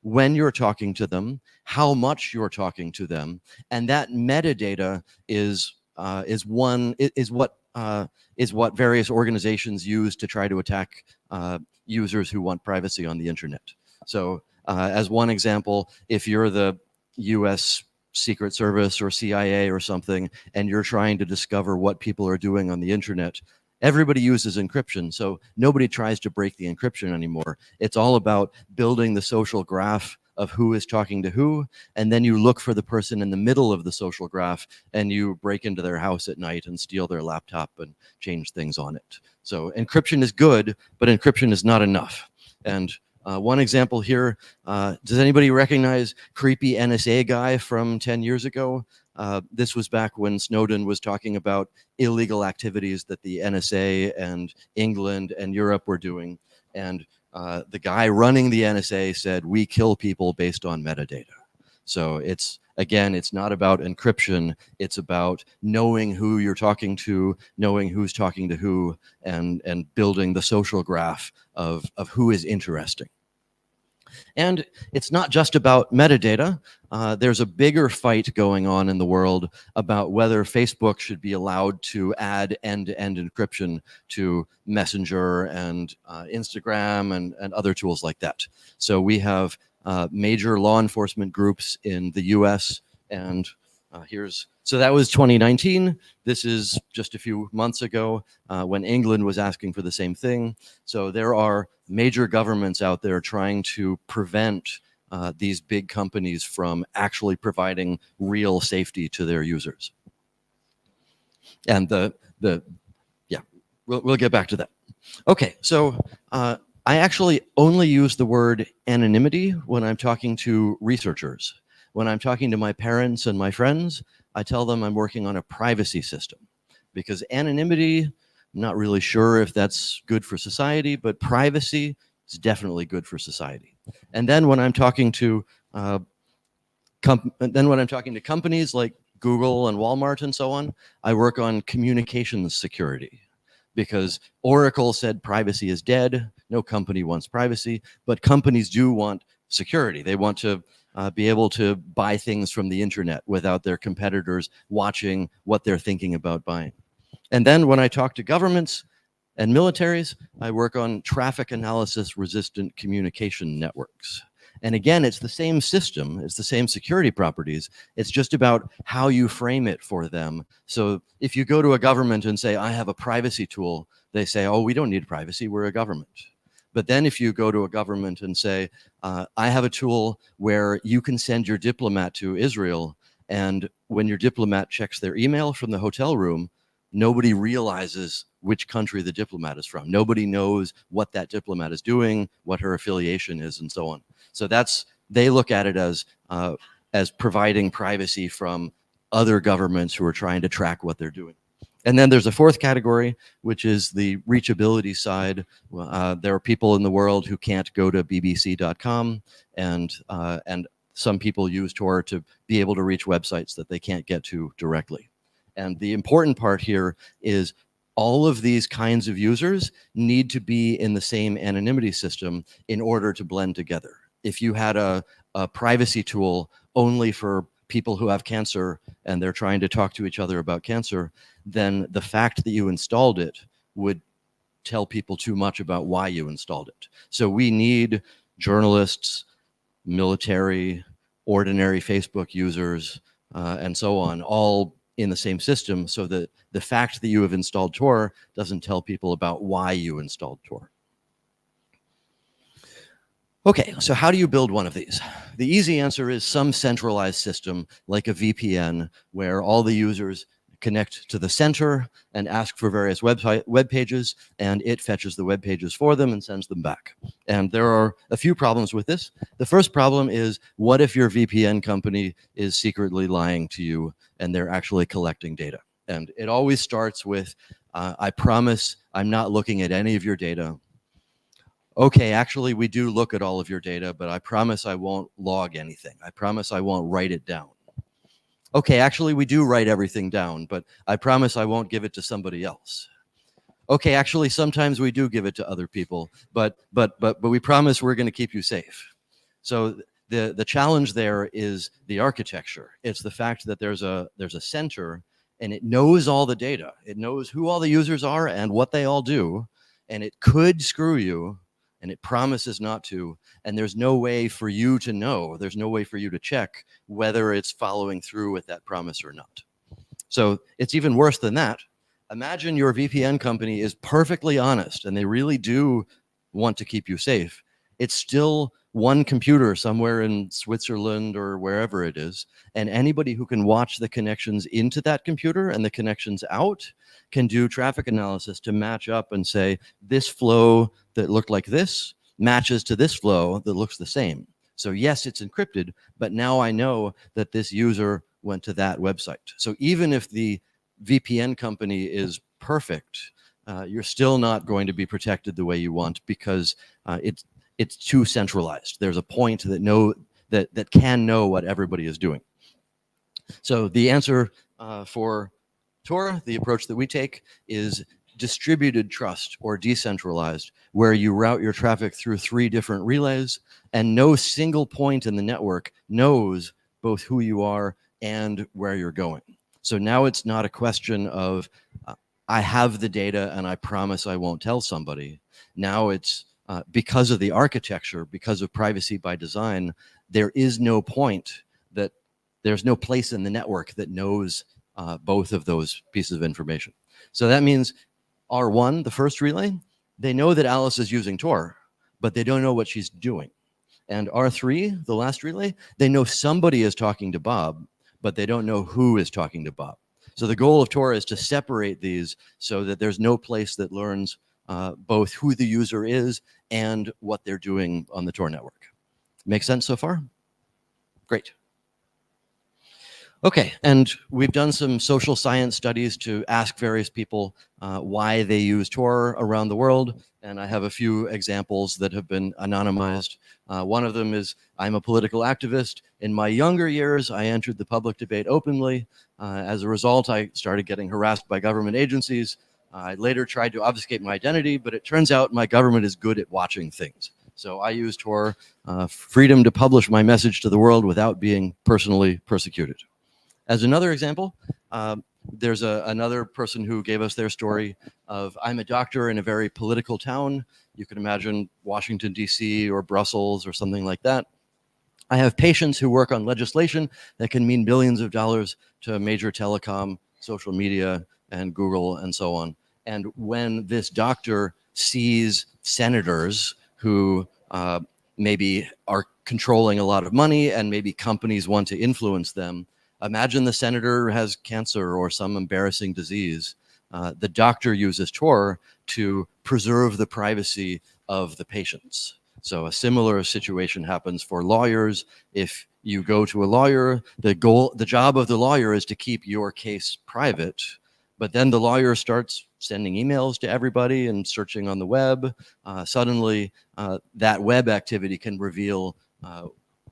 when you're talking to them, how much you're talking to them, and that metadata is what various organizations use to try to attack users who want privacy on the internet. So as one example, if you're the US Secret Service or CIA or something, and you're trying to discover what people are doing on the internet, everybody uses encryption, so nobody tries to break the encryption anymore. It's all about building the social graph of who is talking to who, and then you look for the person in the middle of the social graph, and you break into their house at night and steal their laptop and change things on it. So encryption is good, but encryption is not enough. And one example here, does anybody recognize creepy NSA guy from 10 years ago? This was back when Snowden was talking about illegal activities that the NSA and England and Europe were doing. And the guy running the NSA said, we kill people based on metadata. So it's, again, it's not about encryption. It's about knowing who you're talking to, knowing who's talking to who, and building the social graph of who is interesting. And it's not just about metadata. There's a bigger fight going on in the world about whether Facebook should be allowed to add end-to-end encryption to Messenger and Instagram and other tools like that. So we have major law enforcement groups in the US, and so that was 2019. This is just a few months ago when England was asking for the same thing. So there are major governments out there trying to prevent these big companies from actually providing real safety to their users. And we'll get back to that. Okay, so I actually only use the word anonymity when I'm talking to researchers. When I'm talking to my parents and my friends, I tell them I'm working on a privacy system, because anonymity, I'm not really sure if that's good for society, but privacy is definitely good for society. And then when I'm talking to companies like Google and Walmart and so on, I work on communications security, because Oracle said privacy is dead. No company wants privacy, but companies do want security. They want to be able to buy things from the internet without their competitors watching what they're thinking about buying. And then when I talk to governments and militaries, I work on traffic analysis resistant communication networks. And again, it's the same system, it's the same security properties. It's just about how you frame it for them. So if you go to a government and say, I have a privacy tool, they say, oh, we don't need privacy, we're a government. But then if you go to a government and say, I have a tool where you can send your diplomat to Israel, and when your diplomat checks their email from the hotel room, nobody realizes which country the diplomat is from. Nobody knows what that diplomat is doing, what her affiliation is, and so on. So they look at it as providing privacy from other governments who are trying to track what they're doing. And then there's a fourth category, which is the reachability side. There are people in the world who can't go to bbc.com, and some people use Tor to be able to reach websites that they can't get to directly. And the important part here is all of these kinds of users need to be in the same anonymity system in order to blend together. If you had a privacy tool only for people who have cancer and they're trying to talk to each other about cancer, then the fact that you installed it would tell people too much about why you installed it. So we need journalists, military, ordinary Facebook users, and so on, all in the same system, so that the fact that you have installed Tor doesn't tell people about why you installed Tor. Okay, so how do you build one of these? The easy answer is some centralized system like a VPN, where all the users connect to the center and ask for various web pages, and it fetches the web pages for them and sends them back. And there are a few problems with this. The first problem is, what if your VPN company is secretly lying to you and they're actually collecting data? And it always starts with, I promise I'm not looking at any of your data. Okay, actually, we do look at all of your data, but I promise I won't log anything. I promise I won't write it down. Okay, actually, we do write everything down, but I promise I won't give it to somebody else. Okay, actually, sometimes we do give it to other people, but we promise we're going to keep you safe. So the challenge there is the architecture. It's the fact that there's a center, and it knows all the data. It knows who all the users are and what they all do, and it could screw you, and it promises not to, and there's no way for you to know, there's no way for you to check whether it's following through with that promise or not. So it's even worse than that. Imagine your VPN company is perfectly honest and they really do want to keep you safe. It's still one computer somewhere in Switzerland or wherever it is, and anybody who can watch the connections into that computer and the connections out can do traffic analysis to match up and say, this flow that looked like this matches to this flow that looks the same. So yes, it's encrypted, but now I know that this user went to that website. So even if the VPN company is perfect, you're still not going to be protected the way you want, because it's too centralized. There's a point that can know what everybody is doing. So the answer for Tor, the approach that we take, is distributed trust, or decentralized, where you route your traffic through 3 different relays, and no single point in the network knows both who you are and where you're going. So now it's not a question of, I have the data and I promise I won't tell somebody. Now it's because of the architecture, because of privacy by design, there is no point that there's no place in the network that knows both of those pieces of information. So that means R1, the first relay, they know that Alice is using Tor, but they don't know what she's doing. And R3, the last relay, they know somebody is talking to Bob, but they don't know who is talking to Bob. So the goal of Tor is to separate these so that there's no place that learns both who the user is and what they're doing on the Tor network. Make sense so far? Great. Okay, and we've done some social science studies to ask various people why they use Tor around the world, and I have a few examples that have been anonymized. One of them is, I'm a political activist. In my younger years, I entered the public debate openly. As a result, I started getting harassed by government agencies. I later tried to obfuscate my identity, but it turns out my government is good at watching things. So I use Tor, freedom to publish my message to the world without being personally persecuted. As another example, there's another person who gave us their story of, I'm a doctor in a very political town. You can imagine Washington, D.C. or Brussels or something like that. I have patients who work on legislation that can mean billions of dollars to major telecom, social media, and Google, and so on. And when this doctor sees senators who maybe are controlling a lot of money and maybe companies want to influence them, imagine the senator has cancer or some embarrassing disease. The doctor uses Tor to preserve the privacy of the patients. So a similar situation happens for lawyers. If you go to a lawyer, the job of the lawyer is to keep your case private, but then the lawyer starts sending emails to everybody and searching on the web. Suddenly, that web activity can reveal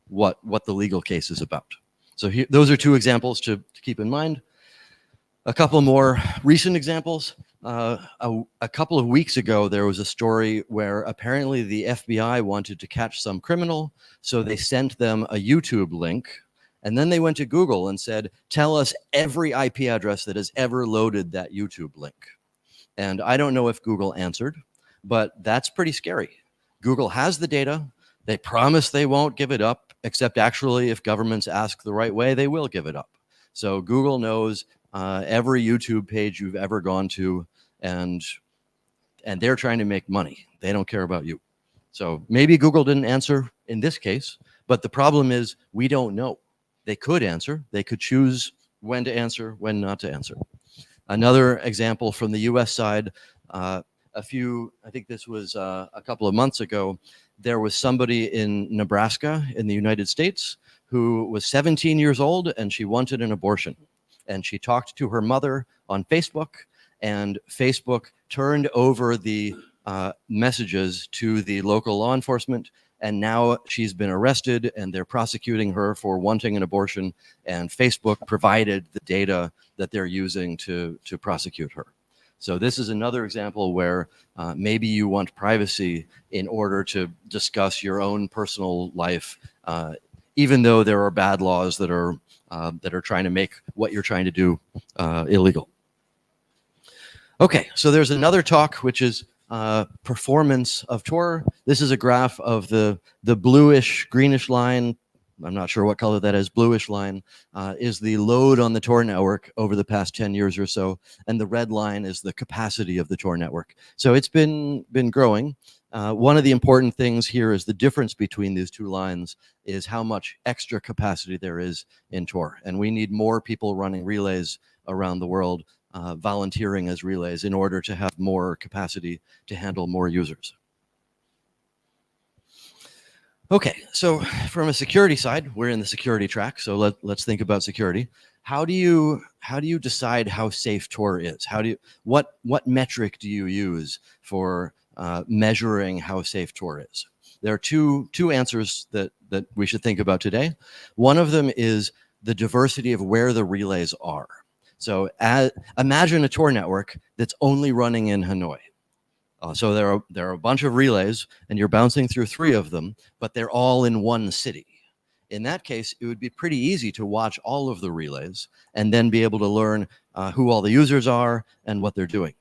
what the legal case is about. So those are two examples to keep in mind. A couple more recent examples. A couple of weeks ago, there was a story where apparently the FBI wanted to catch some criminal, so they sent them a YouTube link, and then they went to Google and said, tell us every IP address that has ever loaded that YouTube link. And I don't know if Google answered, but that's pretty scary. Google has the data. They promise they won't give it up, except actually if governments ask the right way, they will give it up. So Google knows every YouTube page you've ever gone to, and they're trying to make money. They don't care about you. So maybe Google didn't answer in this case, but the problem is we don't know. They could answer. They could choose when to answer, when not to answer. Another example from the US side, I think this was a couple of months ago, there was somebody in Nebraska in the United States who was 17 years old and she wanted an abortion. And she talked to her mother on Facebook, and Facebook turned over the messages to the local law enforcement, and now she's been arrested and they're prosecuting her for wanting an abortion, and Facebook provided the data that they're using to prosecute her. So this is another example where maybe you want privacy in order to discuss your own personal life, even though there are bad laws that are trying to make what you're trying to do illegal. Okay, so there's another talk, which is performance of Tor. This is a graph of the bluish, greenish line. I'm not sure what color that is. Bluish line is the load on the Tor network over the past 10 years or so, and the red line is the capacity of the Tor network. So it's been growing. One of the important things here is the difference between these two lines is how much extra capacity there is in Tor. And we need more people running relays around the world, volunteering as relays in order to have more capacity to handle more users. Okay, so from a security side, we're in the security track. So let's think about security. How do you decide how safe Tor is? What metric do you use for measuring how safe Tor is? There are two answers that we should think about today. One of them is the diversity of where the relays are. So imagine a Tor network that's only running in Hanoi. So there are a bunch of relays, and you're bouncing through 3 of them, but they're all in one city. In that case, it would be pretty easy to watch all of the relays and then be able to learn who all the users are and what they're doing.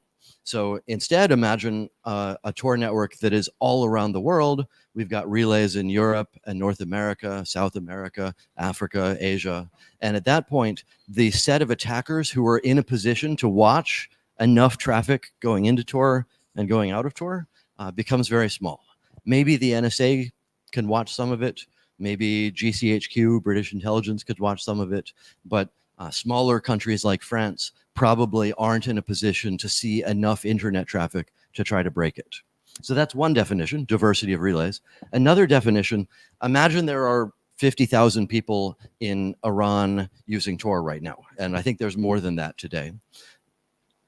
So instead, imagine a Tor network that is all around the world. We've got relays in Europe and North America, South America, Africa, Asia. And at that point, the set of attackers who are in a position to watch enough traffic going into Tor and going out of Tor becomes very small. Maybe the NSA can watch some of it. Maybe GCHQ, British intelligence, could watch some of it. But smaller countries like France probably aren't in a position to see enough internet traffic to try to break it. So that's one definition, diversity of relays. Another definition, imagine there are 50,000 people in Iran using Tor right now. And I think there's more than that today.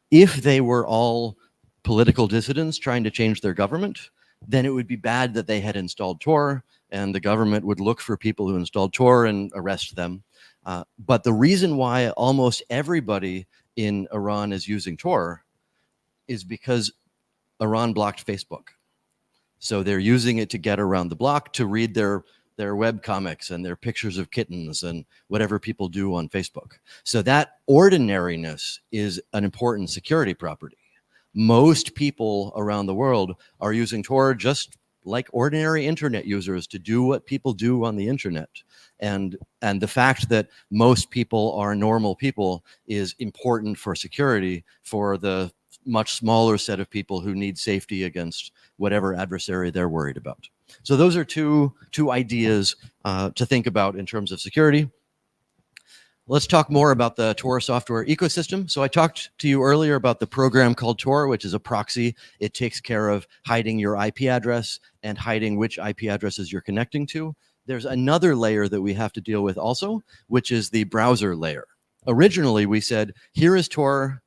If they were all political dissidents trying to change their government, then it would be bad that they had installed Tor, and the government would look for people who installed Tor and arrest them. But the reason why almost everybody in Iran is using Tor is because Iran blocked Facebook. So they're using it to get around the block to read their web comics and their pictures of kittens and whatever people do on Facebook. So that ordinariness is an important security property. Most people around the world are using Tor just like ordinary internet users to do what people do on the internet. And the fact that most people are normal people is important for security for the much smaller set of people who need safety against whatever adversary they're worried about. So those are two ideas to think about in terms of security. Let's talk more about the Tor software ecosystem. So I talked to you earlier about the program called Tor, which is a proxy. It takes care of hiding your IP address and hiding which IP addresses you're connecting to. There's another layer that we have to deal with also, which is the browser layer. Originally, we said, here is Tor.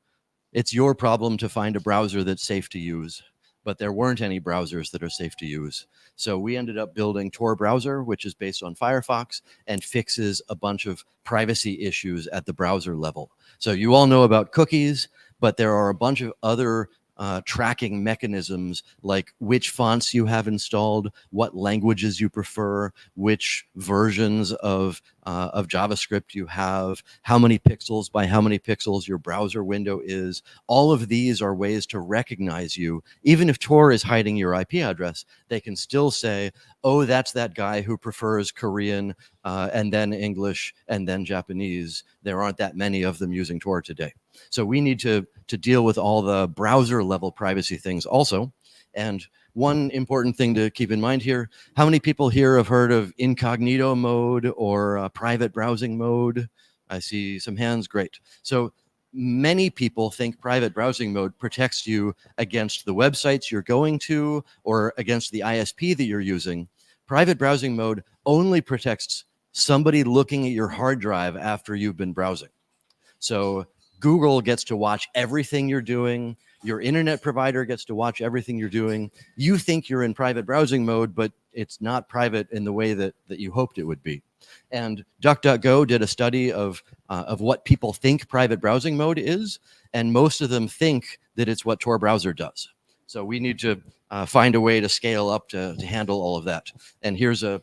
It's your problem to find a browser that's safe to use. But there weren't any browsers that are safe to use. So we ended up building Tor browser, which is based on Firefox and fixes a bunch of privacy issues at the browser level. So you all know about cookies, but there are a bunch of other tracking mechanisms like which fonts you have installed, what languages you prefer, which versions of JavaScript you have, how many pixels by how many pixels your browser window is. All of these are ways to recognize you. Even if Tor is hiding your IP address, they can still say, oh, that's that guy who prefers Korean and then English and then Japanese. There aren't that many of them using Tor today. So we need to deal with all the browser level privacy things also. And one important thing to keep in mind here, how many people here have heard of incognito mode or private browsing mode? I see some hands, great. So many people think private browsing mode protects you against the websites you're going to or against the ISP that you're using. Private browsing mode only protects somebody looking at your hard drive after you've been browsing. So Google gets to watch everything you're doing. Your internet provider gets to watch everything you're doing. You think you're in private browsing mode, but it's not private in the way that you hoped it would be. And DuckDuckGo did a study of what people think private browsing mode is, and most of them think that it's what Tor browser does. So we need to find a way to scale up to handle all of that. And here's a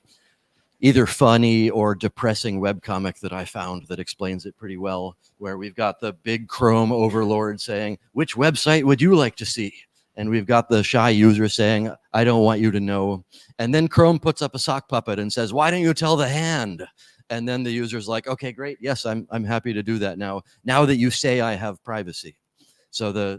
either funny or depressing webcomic that I found that explains it pretty well, where we've got the big Chrome overlord saying, which website would you like to see? And we've got the shy user saying, I don't want you to know. And then Chrome puts up a sock puppet and says, why don't you tell the hand? And then the user's like, okay, great. Yes, I'm happy to do that now that you say I have privacy. So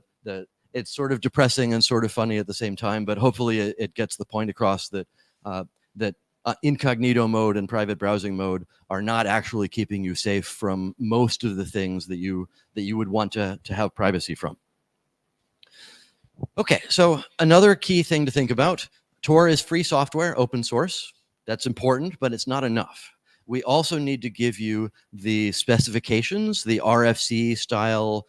it's sort of depressing and sort of funny at the same time, but hopefully it gets the point across that incognito mode and private browsing mode are not actually keeping you safe from most of the things that you would want to have privacy from. Okay, so another key thing to think about, Tor is free software, open source. That's important, but it's not enough. We also need to give you the specifications, the RFC style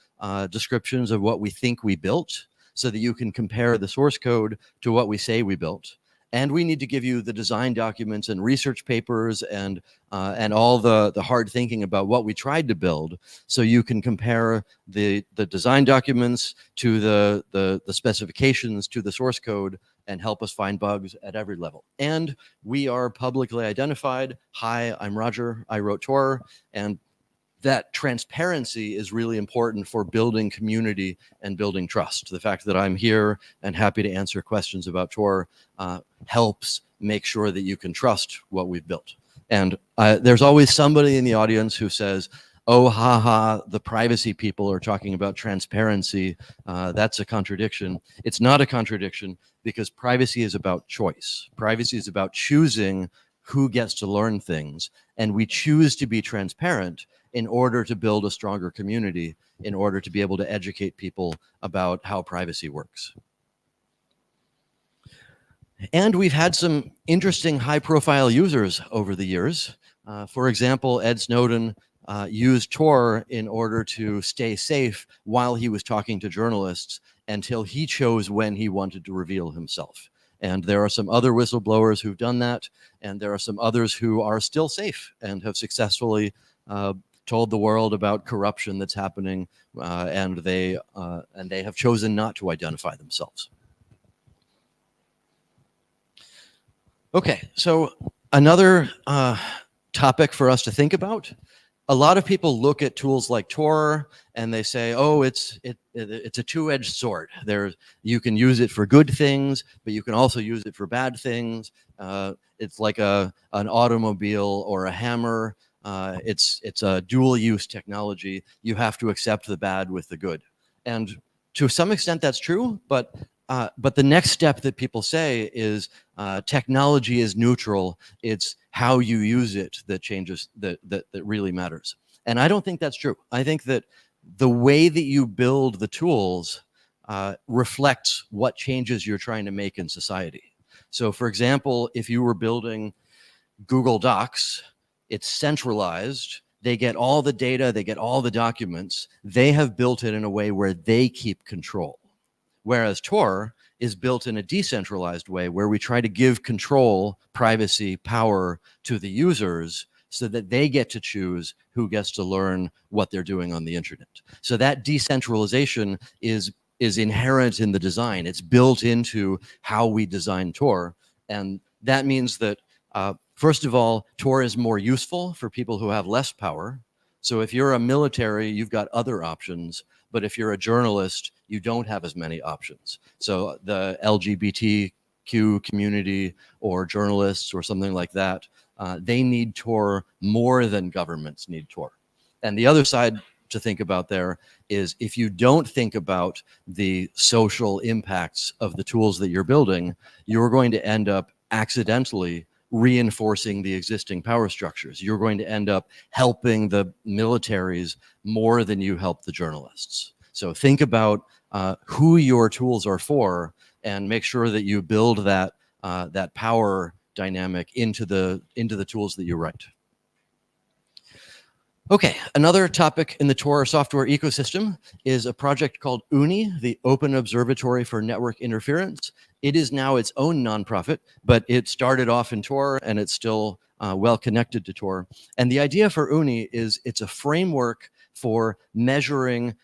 descriptions of what we think we built so that you can compare the source code to what we say we built. And we need to give you the design documents and research papers and all the hard thinking about what we tried to build, so you can compare the design documents to the specifications to the source code and help us find bugs at every level. And we are publicly identified. Hi, I'm Roger. I wrote Tor, and that transparency is really important for building community and building trust. The fact that I'm here and happy to answer questions about Tor helps make sure that you can trust what we've built. And there's always somebody in the audience who says, oh, haha, the privacy people are talking about transparency. That's a contradiction. It's not a contradiction because privacy is about choice. Privacy is about choosing who gets to learn things. And we choose to be transparent in order to build a stronger community, in order to be able to educate people about how privacy works. And we've had some interesting high-profile users over the years. For example, Ed Snowden used Tor in order to stay safe while he was talking to journalists until he chose when he wanted to reveal himself. And there are some other whistleblowers who've done that, and there are some others who are still safe and have successfully told the world about corruption that's happening, and they have chosen not to identify themselves. Okay, so another topic for us to think about. A lot of people look at tools like Tor and they say, "Oh, it's a two-edged sword. You can use it for good things, but you can also use it for bad things. It's like an automobile or a hammer. It's a dual-use technology. You have to accept the bad with the good." And to some extent, that's true. But the next step that people say is technology is neutral. It's how you use it that changes, that really matters. And I don't think that's true. I think that the way that you build the tools reflects what changes you're trying to make in society. So for example, if you were building Google Docs, it's centralized. They get all the data, they get all the documents. They have built it in a way where they keep control. Whereas Tor is built in a decentralized way where we try to give control, privacy, power to the users so that they get to choose who gets to learn what they're doing on the internet. So that decentralization is inherent in the design. It's built into how we design Tor. And that means that, first of all, Tor is more useful for people who have less power. So if you're a military, you've got other options. But if you're a journalist, you don't have as many options. So the LGBTQ community or journalists or something like that, they need Tor more than governments need Tor. And the other side to think about there is if you don't think about the social impacts of the tools that you're building, you're going to end up accidentally reinforcing the existing power structures. You're going to end up helping the militaries more than you help the journalists. So think about who your tools are for and make sure that you build that, that power dynamic into the tools that you write. Okay, another topic in the Tor software ecosystem is a project called OONI, the Open Observatory for Network Interference. It is now its own nonprofit, but it started off in Tor and it's still well connected to Tor. And the idea for OONI is it's a framework for measuring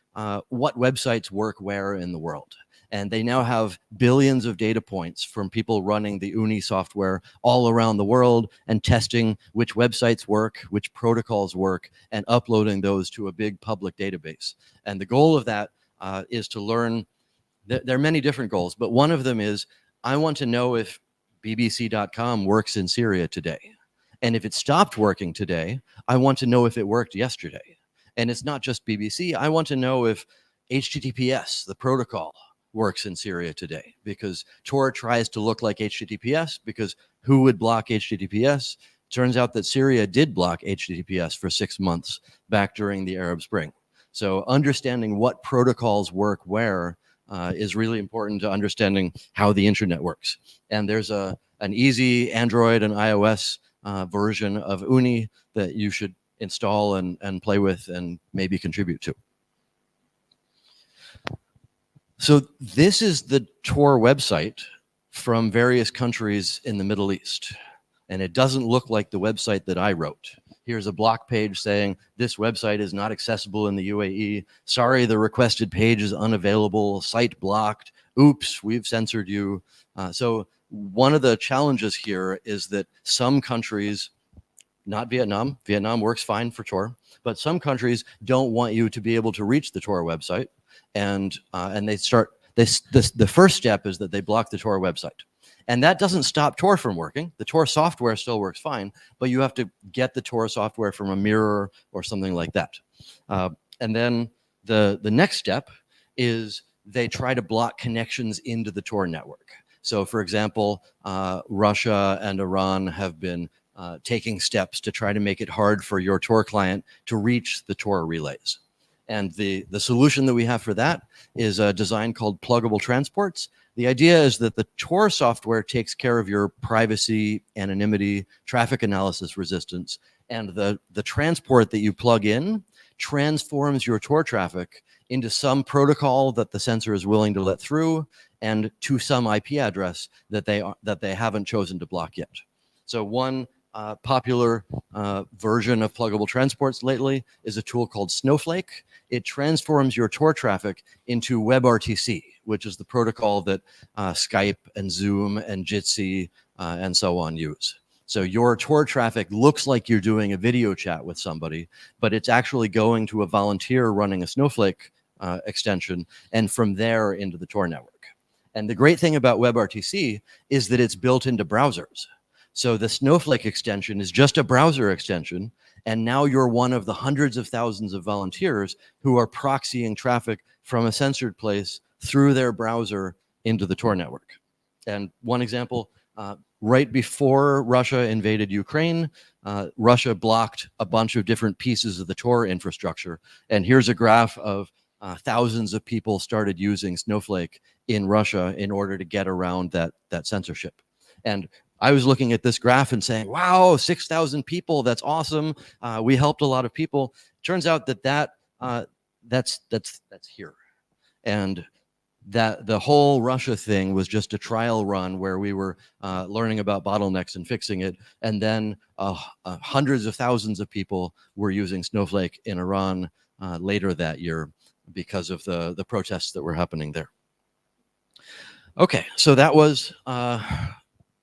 what websites work where in the world. And they now have billions of data points from people running the OONI software all around the world and testing which websites work, which protocols work, and uploading those to a big public database. And the goal of that is to learn. There are many different goals, but one of them is I want to know if BBC.com works in Syria today. And if it stopped working today, I want to know if it worked yesterday. And it's not just BBC. I want to know if HTTPS, the protocol, works in Syria today, because Tor tries to look like HTTPS, because who would block HTTPS? Turns out that Syria did block HTTPS for 6 months back during the Arab Spring. So understanding what protocols work where is really important to understanding how the internet works. And there's an easy Android and iOS version of OONI that you should install and play with and maybe contribute to. So this is the Tor website from various countries in the Middle East. And it doesn't look like the website that I wrote. Here's a block page saying this website is not accessible in the UAE. Sorry, the requested page is unavailable, site blocked. Oops, we've censored you. So one of the challenges here is that some countries, not Vietnam, Vietnam works fine for Tor, but some countries don't want you to be able to reach the Tor website. And they start, the first step is that they block the Tor website. And that doesn't stop Tor from working. The Tor software still works fine, but you have to get the Tor software from a mirror or something like that. And then the next step is they try to block connections into the Tor network. So for example, Russia and Iran have been taking steps to try to make it hard for your Tor client to reach the Tor relays. And the solution that we have for that is a design called pluggable transports. The idea is that the Tor software takes care of your privacy, anonymity, traffic analysis resistance, and the transport that you plug in transforms your Tor traffic into some protocol that the sensor is willing to let through and to some IP address that they haven't chosen to block yet. So one popular version of pluggable transports lately is a tool called Snowflake. It transforms your Tor traffic into WebRTC, which is the protocol that Skype and Zoom and Jitsi and so on use. So your Tor traffic looks like you're doing a video chat with somebody, but it's actually going to a volunteer running a Snowflake extension, and from there into the Tor network. And the great thing about WebRTC is that it's built into browsers. So the Snowflake extension is just a browser extension, and now you're one of the hundreds of thousands of volunteers who are proxying traffic from a censored place through their browser into the Tor network. And one example, right before Russia invaded Ukraine, Russia blocked a bunch of different pieces of the Tor infrastructure. And here's a graph of thousands of people started using Snowflake in Russia in order to get around that censorship. And I was looking at this graph and saying, wow, 6,000 people, that's awesome. We helped a lot of people. Turns out that's here. And that the whole Russia thing was just a trial run where we were learning about bottlenecks and fixing it. And then hundreds of thousands of people were using Snowflake in Iran later that year because of the protests that were happening there. Okay, so that was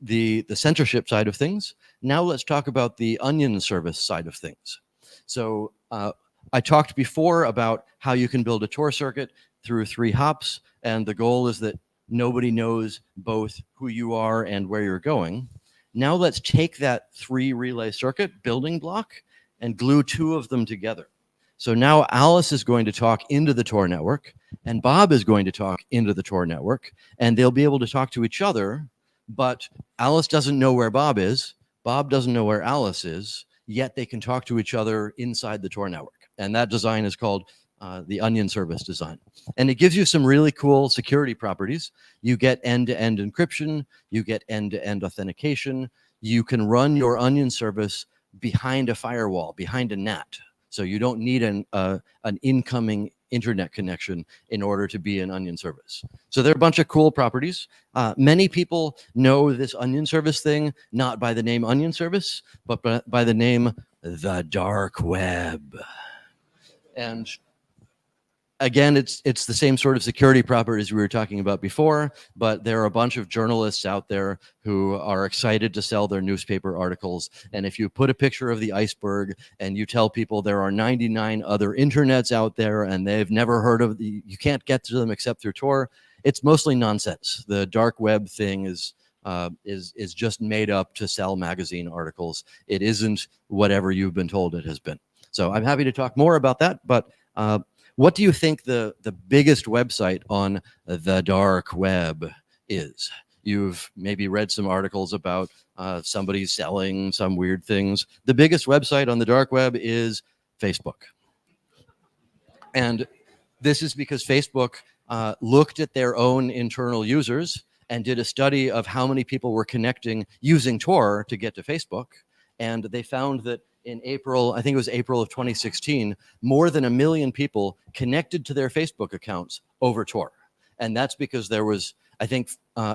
the censorship side of things. Now let's talk about the onion service side of things. So I talked before about how you can build a Tor circuit through 3 hops, and the goal is that nobody knows both who you are and where you're going. Now let's take that 3 relay circuit building block and glue 2 of them together. So now Alice is going to talk into the Tor network, and Bob is going to talk into the Tor network, and they'll be able to talk to each other, but Alice doesn't know where Bob is, Bob doesn't know where Alice is, yet they can talk to each other inside the Tor network. And that design is called the onion service design. And it gives you some really cool security properties. You get end-to-end encryption, you get end-to-end authentication, you can run your onion service behind a firewall, behind a NAT. So you don't need an incoming internet connection in order to be an onion service. So there are a bunch of cool properties. Many people know this onion service thing, not by the name onion service, but by the name the dark web. And again, it's the same sort of security properties we were talking about before, but there are a bunch of journalists out there who are excited to sell their newspaper articles. And if you put a picture of the iceberg and you tell people there are 99 other internets out there and they've never heard of you can't get to them except through Tor, it's mostly nonsense. The dark web thing is just made up to sell magazine articles. It isn't whatever you've been told it has been. So I'm happy to talk more about that, but what do you think the biggest website on the dark web is? You've maybe read some articles about somebody selling some weird things. The biggest website on the dark web is Facebook. And this is because Facebook looked at their own internal users and did a study of how many people were connecting using Tor to get to Facebook. And they found that in April, I think it was April of 2016, more than 1 million people connected to their Facebook accounts over Tor. And that's because there was, I think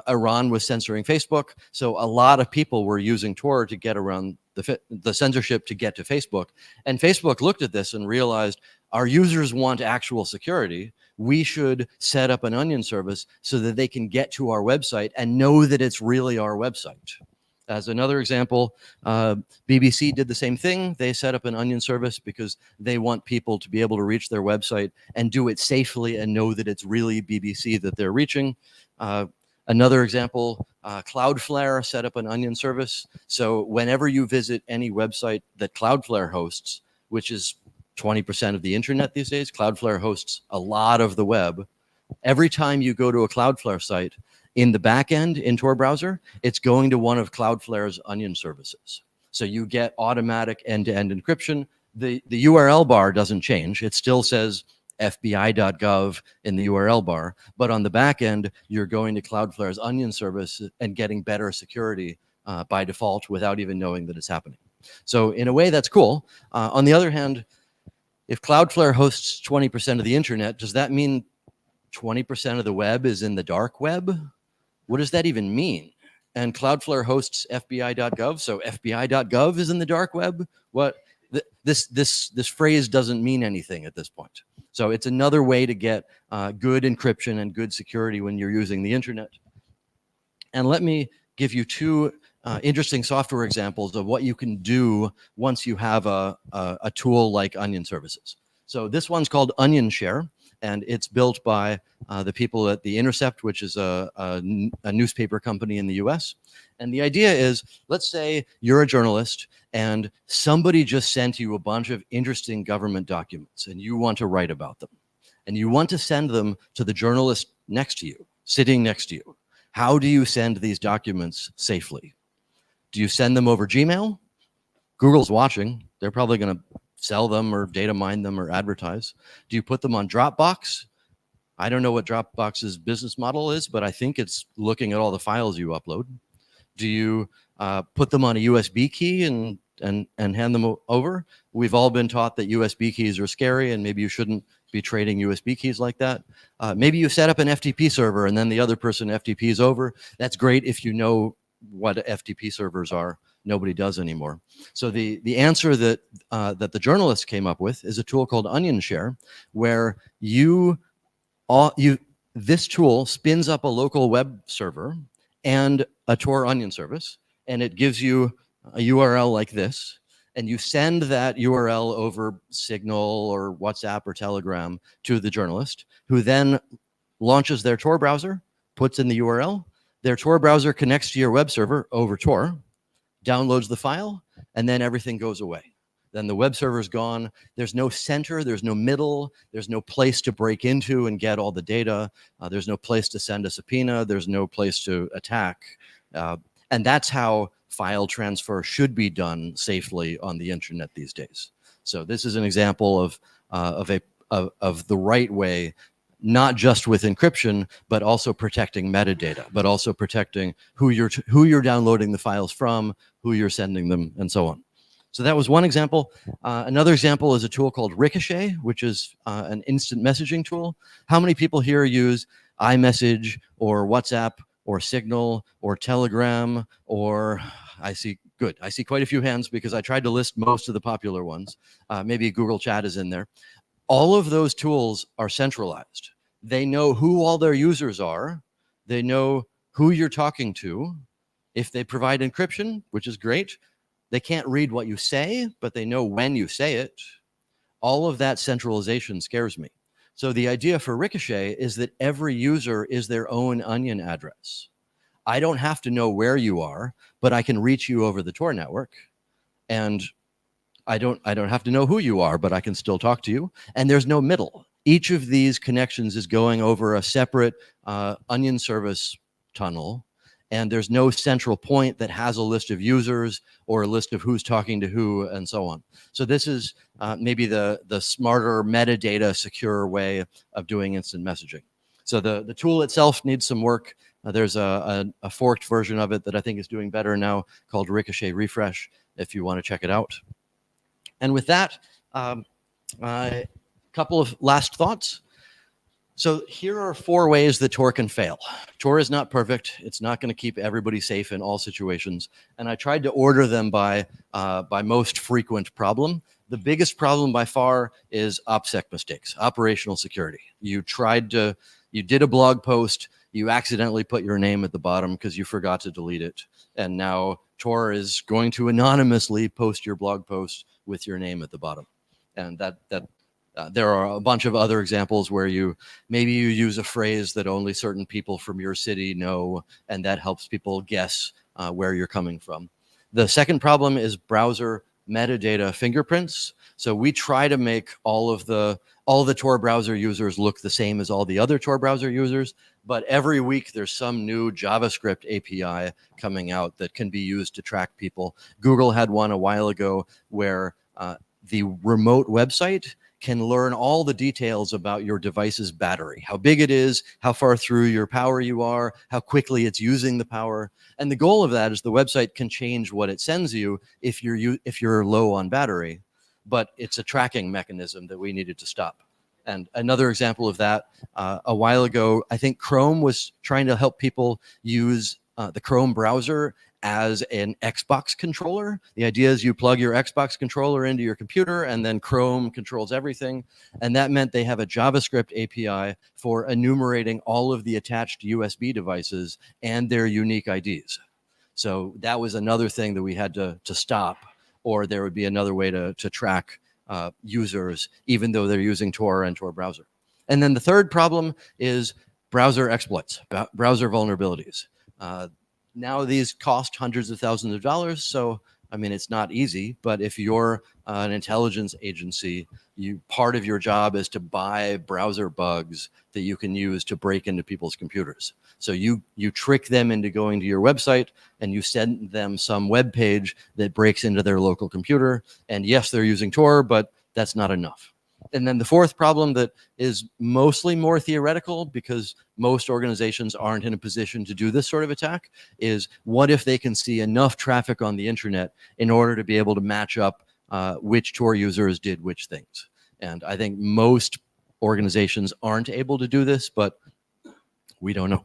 Iran was censoring Facebook. So a lot of people were using Tor to get around the censorship to get to Facebook. And Facebook looked at this and realized our users want actual security. We should set up an onion service so that they can get to our website and know that it's really our website. As another example, BBC did the same thing. They set up an onion service because they want people to be able to reach their website and do it safely and know that it's really BBC that they're reaching. Another example, Cloudflare set up an onion service. So whenever you visit any website that Cloudflare hosts, which is 20% of the internet these days, Cloudflare hosts a lot of the web. Every time you go to a Cloudflare site, in the back end in Tor browser, it's going to one of Cloudflare's onion services. So you get automatic end-to-end encryption. The URL bar doesn't change. It still says fbi.gov in the URL bar, but on the back end, you're going to Cloudflare's onion service and getting better security by default without even knowing that it's happening. So in a way, that's cool. On the other hand, if Cloudflare hosts 20% of the internet, does that mean 20% of the web is in the dark web? What does that even mean? And Cloudflare hosts fbi.gov, so fbi.gov is in the dark web? What? This phrase doesn't mean anything at this point. So it's another way to get good encryption and good security when you're using the internet. And let me give you 2 interesting software examples of what you can do once you have a tool like Onion Services. So this one's called Onion Share, and it's built by the people at The Intercept, which is a newspaper company in the US. And the idea is, let's say you're a journalist and somebody just sent you a bunch of interesting government documents and you want to write about them. And you want to send them to the journalist next to you, sitting next to you. How do you send these documents safely? Do you send them over Gmail? Google's watching. They're probably going to sell them or data mine them or advertise. Do you put them on Dropbox? I don't know what Dropbox's business model is, but I think it's looking at all the files you upload. Do you put them on a USB key and hand them over? We've all been taught that USB keys are scary and maybe you shouldn't be trading USB keys like that. Maybe you set up an FTP server and then the other person FTPs over. That's great if you know what FTP servers are. Nobody does anymore. So the answer that that the journalists came up with is a tool called Onion Share, where this tool spins up a local web server and a Tor Onion service, and it gives you a URL like this, and you send that URL over Signal or WhatsApp or Telegram to the journalist, who then launches their Tor browser, puts in the URL, their Tor browser connects to your web server over Tor, downloads the file, and then everything goes away. Then the web server's gone. There's no center, there's no middle, there's no place to break into and get all the data. There's no place to send a subpoena, there's no place to attack. And that's how file transfer should be done safely on the internet these days. So this is an example of the right way, not just with encryption, but also protecting metadata, but also protecting who you're downloading the files from, who you're sending them, and so on. So that was one example. Another example is a tool called Ricochet, which is an instant messaging tool. How many people here use iMessage or WhatsApp or Signal or Telegram or I see quite a few hands because I tried to list most of the popular ones. Maybe Google Chat is in there. All of those tools are centralized. They know who all their users are. They know who you're talking to. If they provide encryption, which is great, they can't read what you say, but they know when you say it. All of that centralization scares me. So the idea for Ricochet is that every user is their own onion address. I don't have to know where you are, but I can reach you over the Tor network. And I don't have to know who you are, but I can still talk to you. And there's no middle. Each of these connections is going over a separate onion service tunnel. And there's no central point that has a list of users or a list of who's talking to who and so on. So this is maybe the smarter metadata secure way of doing instant messaging. So the tool itself needs some work. There's a forked version of it that I think is doing better now called Ricochet Refresh, if you want to check it out. And with that, a couple of last thoughts. So here are 4 ways that Tor can fail. Tor is not perfect. It's not going to keep everybody safe in all situations. And I tried to order them by most frequent problem. The biggest problem by far is OPSEC mistakes, operational security. You did a blog post, you accidentally put your name at the bottom because you forgot to delete it. And now Tor is going to anonymously post your blog post with your name at the bottom. And there are a bunch of other examples where maybe you use a phrase that only certain people from your city know, and that helps people guess where you're coming from. The second problem is browser metadata fingerprints. So we try to make all the Tor browser users look the same as all the other Tor browser users, but every week there's some new JavaScript API coming out that can be used to track people. Google had one a while ago where the remote website can learn all the details about your device's battery, how big it is, how far through your power you are, how quickly it's using the power. And the goal of that is the website can change what it sends you if you're low on battery, but it's a tracking mechanism that we needed to stop. And another example of that, a while ago, I think Chrome was trying to help people use the Chrome browser as an Xbox controller. The idea is you plug your Xbox controller into your computer and then Chrome controls everything. And that meant they have a JavaScript API for enumerating all of the attached USB devices and their unique IDs. So that was another thing that we had to stop, or there would be another way to track users, even though they're using Tor and Tor browser. And then the third problem is browser exploits, browser vulnerabilities. Now these cost hundreds of thousands of dollars, so I mean, it's not easy, but if you're an intelligence agency, part of your job is to buy browser bugs that you can use to break into people's computers. So you trick them into going to your website, and you send them some web page that breaks into their local computer. And yes, they're using Tor, but that's not enough. And then the fourth problem that is mostly more theoretical, because most organizations aren't in a position to do this sort of attack, is what if they can see enough traffic on the internet in order to be able to match up which Tor users did which things. And I think most organizations aren't able to do this, but we don't know.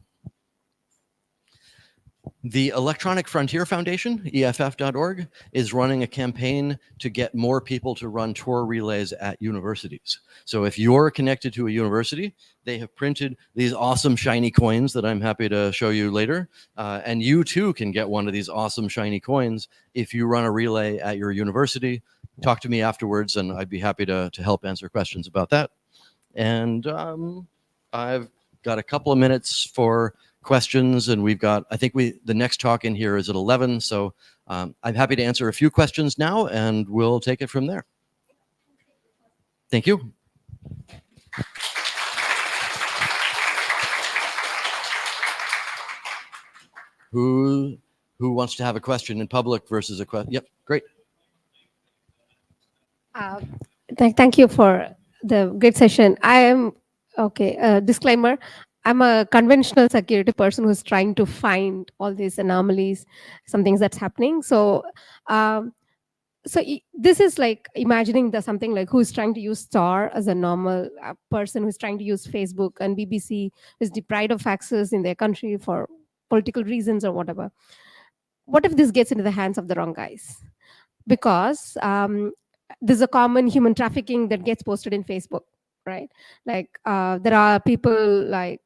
The Electronic Frontier Foundation, EFF.org, is running a campaign to get more people to run Tor relays at universities. So if you're connected to a university, they have printed these awesome shiny coins that I'm happy to show you later. And you too can get one of these awesome shiny coins if you run a relay at your university. Talk to me afterwards, and I'd be happy to help answer questions about that. And I've got a couple of minutes for questions, and we've got, I think the next talk in here is at 11, so I'm happy to answer a few questions now, and we'll take it from there. Thank you. Who wants to have a question in public versus a question? Yep, great. Thank you for the great session. I am, okay, disclaimer, I'm a conventional security person who's trying to find all these anomalies, some things that's happening. So, this is like imagining something like who's trying to use Tor as a normal person who's trying to use Facebook and BBC, who's deprived of access in their country for political reasons or whatever. What if this gets into the hands of the wrong guys? Because there's a common human trafficking that gets posted in Facebook, right? Like there are people like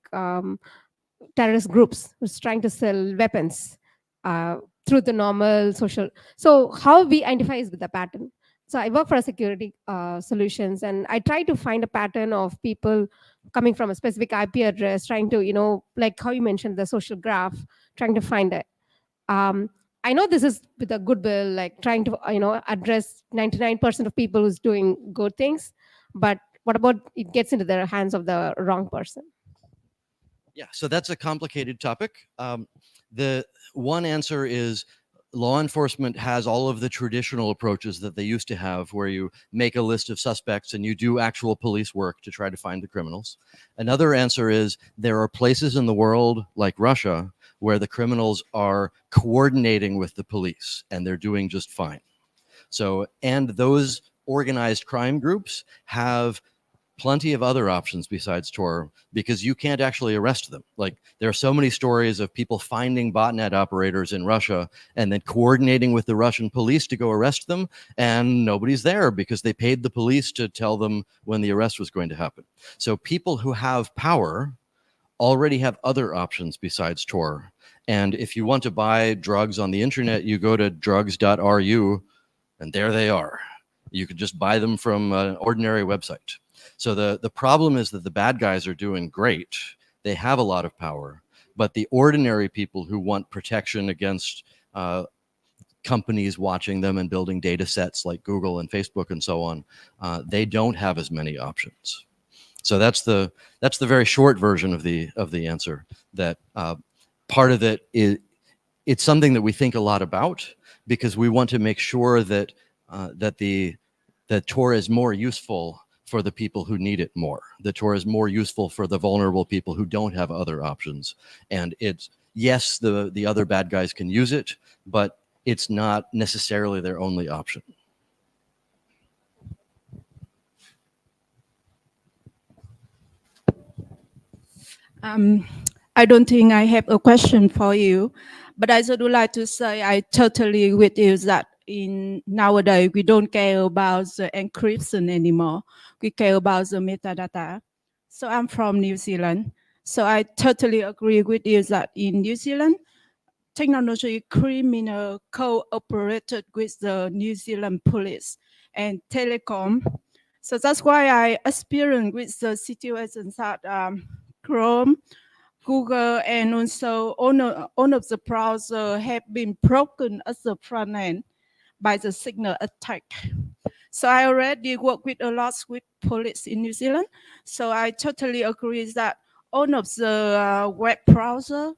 terrorist groups who's trying to sell weapons through the normal social. So how we identify is with the pattern. So I work for a security solutions, and I try to find a pattern of people coming from a specific IP address, trying to, like how you mentioned the social graph, trying to find it. I know this is with a goodwill, like trying to, address 99% of people who's doing good things, but what about it gets into the hands of the wrong person? Yeah, so that's a complicated topic. The one answer is law enforcement has all of the traditional approaches that they used to have, where you make a list of suspects and you do actual police work to try to find the criminals. Another answer is there are places in the world like Russia where the criminals are coordinating with the police and they're doing just fine. So, and those organized crime groups have plenty of other options besides Tor, because you can't actually arrest them. Like, there are so many stories of people finding botnet operators in Russia and then coordinating with the Russian police to go arrest them, and nobody's there because they paid the police to tell them when the arrest was going to happen. So people who have power already have other options besides Tor. And if you want to buy drugs on the internet, you go to drugs.ru, and there they are. You could just buy them from an ordinary website. So the problem is that the bad guys are doing great. They have a lot of power, but the ordinary people who want protection against companies watching them and building data sets like Google and Facebook and so on, they don't have as many options. So that's the very short version of the answer. That part of it is, it's something that we think a lot about because we want to make sure that that Tor is more useful for the people who need it more. The Tor is more useful for the vulnerable people who don't have other options. And it's, yes, the other bad guys can use it, but it's not necessarily their only option. I don't think I have a question for you, but I would like to say I totally agree with you that in nowadays we don't care about the encryption anymore. We care about the metadata. So I'm from New Zealand. So I totally agree with you that in New Zealand, technology criminal cooperated with the New Zealand police and telecom. So that's why I experienced with the situations that Chrome, Google, and also all of the browser have been broken at the front end by the signal attack. So I already work with a lot with police in New Zealand. So I totally agree that all of the web browser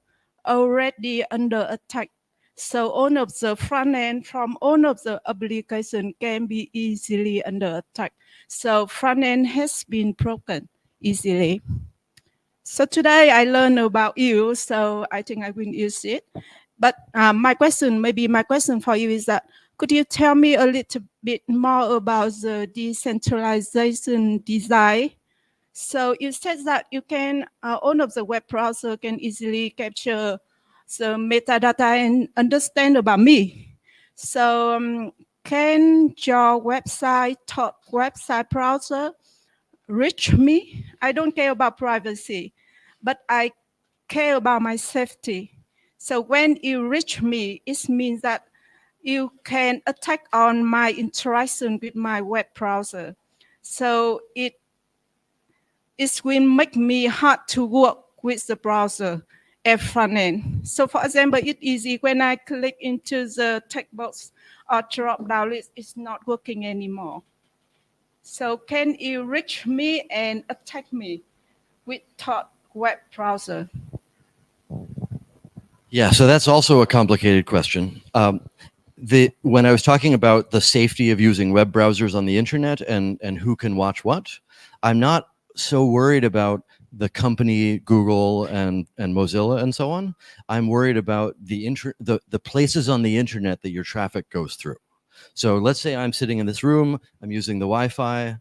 already under attack. So all of the front end from all of the application can be easily under attack. So front end has been broken easily. So today I learned about you, so I think I will use it. But my question for you is that, could you tell me a little bit more about the decentralization design? So you said that you can, all of the web browser can easily capture the metadata and understand about me. So can your website browser reach me? I don't care about privacy, but I care about my safety. So when you reach me, it means that you can attack on my interaction with my web browser. So it will make me hard to work with the browser at front end. So for example, it's easy when I click into the text box or drop down list, it's not working anymore. So can you reach me and attack me with Tor web browser? Yeah, so that's also a complicated question. When I was talking about the safety of using web browsers on the internet and who can watch what, I'm not so worried about the company Google and Mozilla and so on. I'm worried about the places on the internet that your traffic goes through. So let's say I'm sitting in this room, I'm using the Wi-Fi,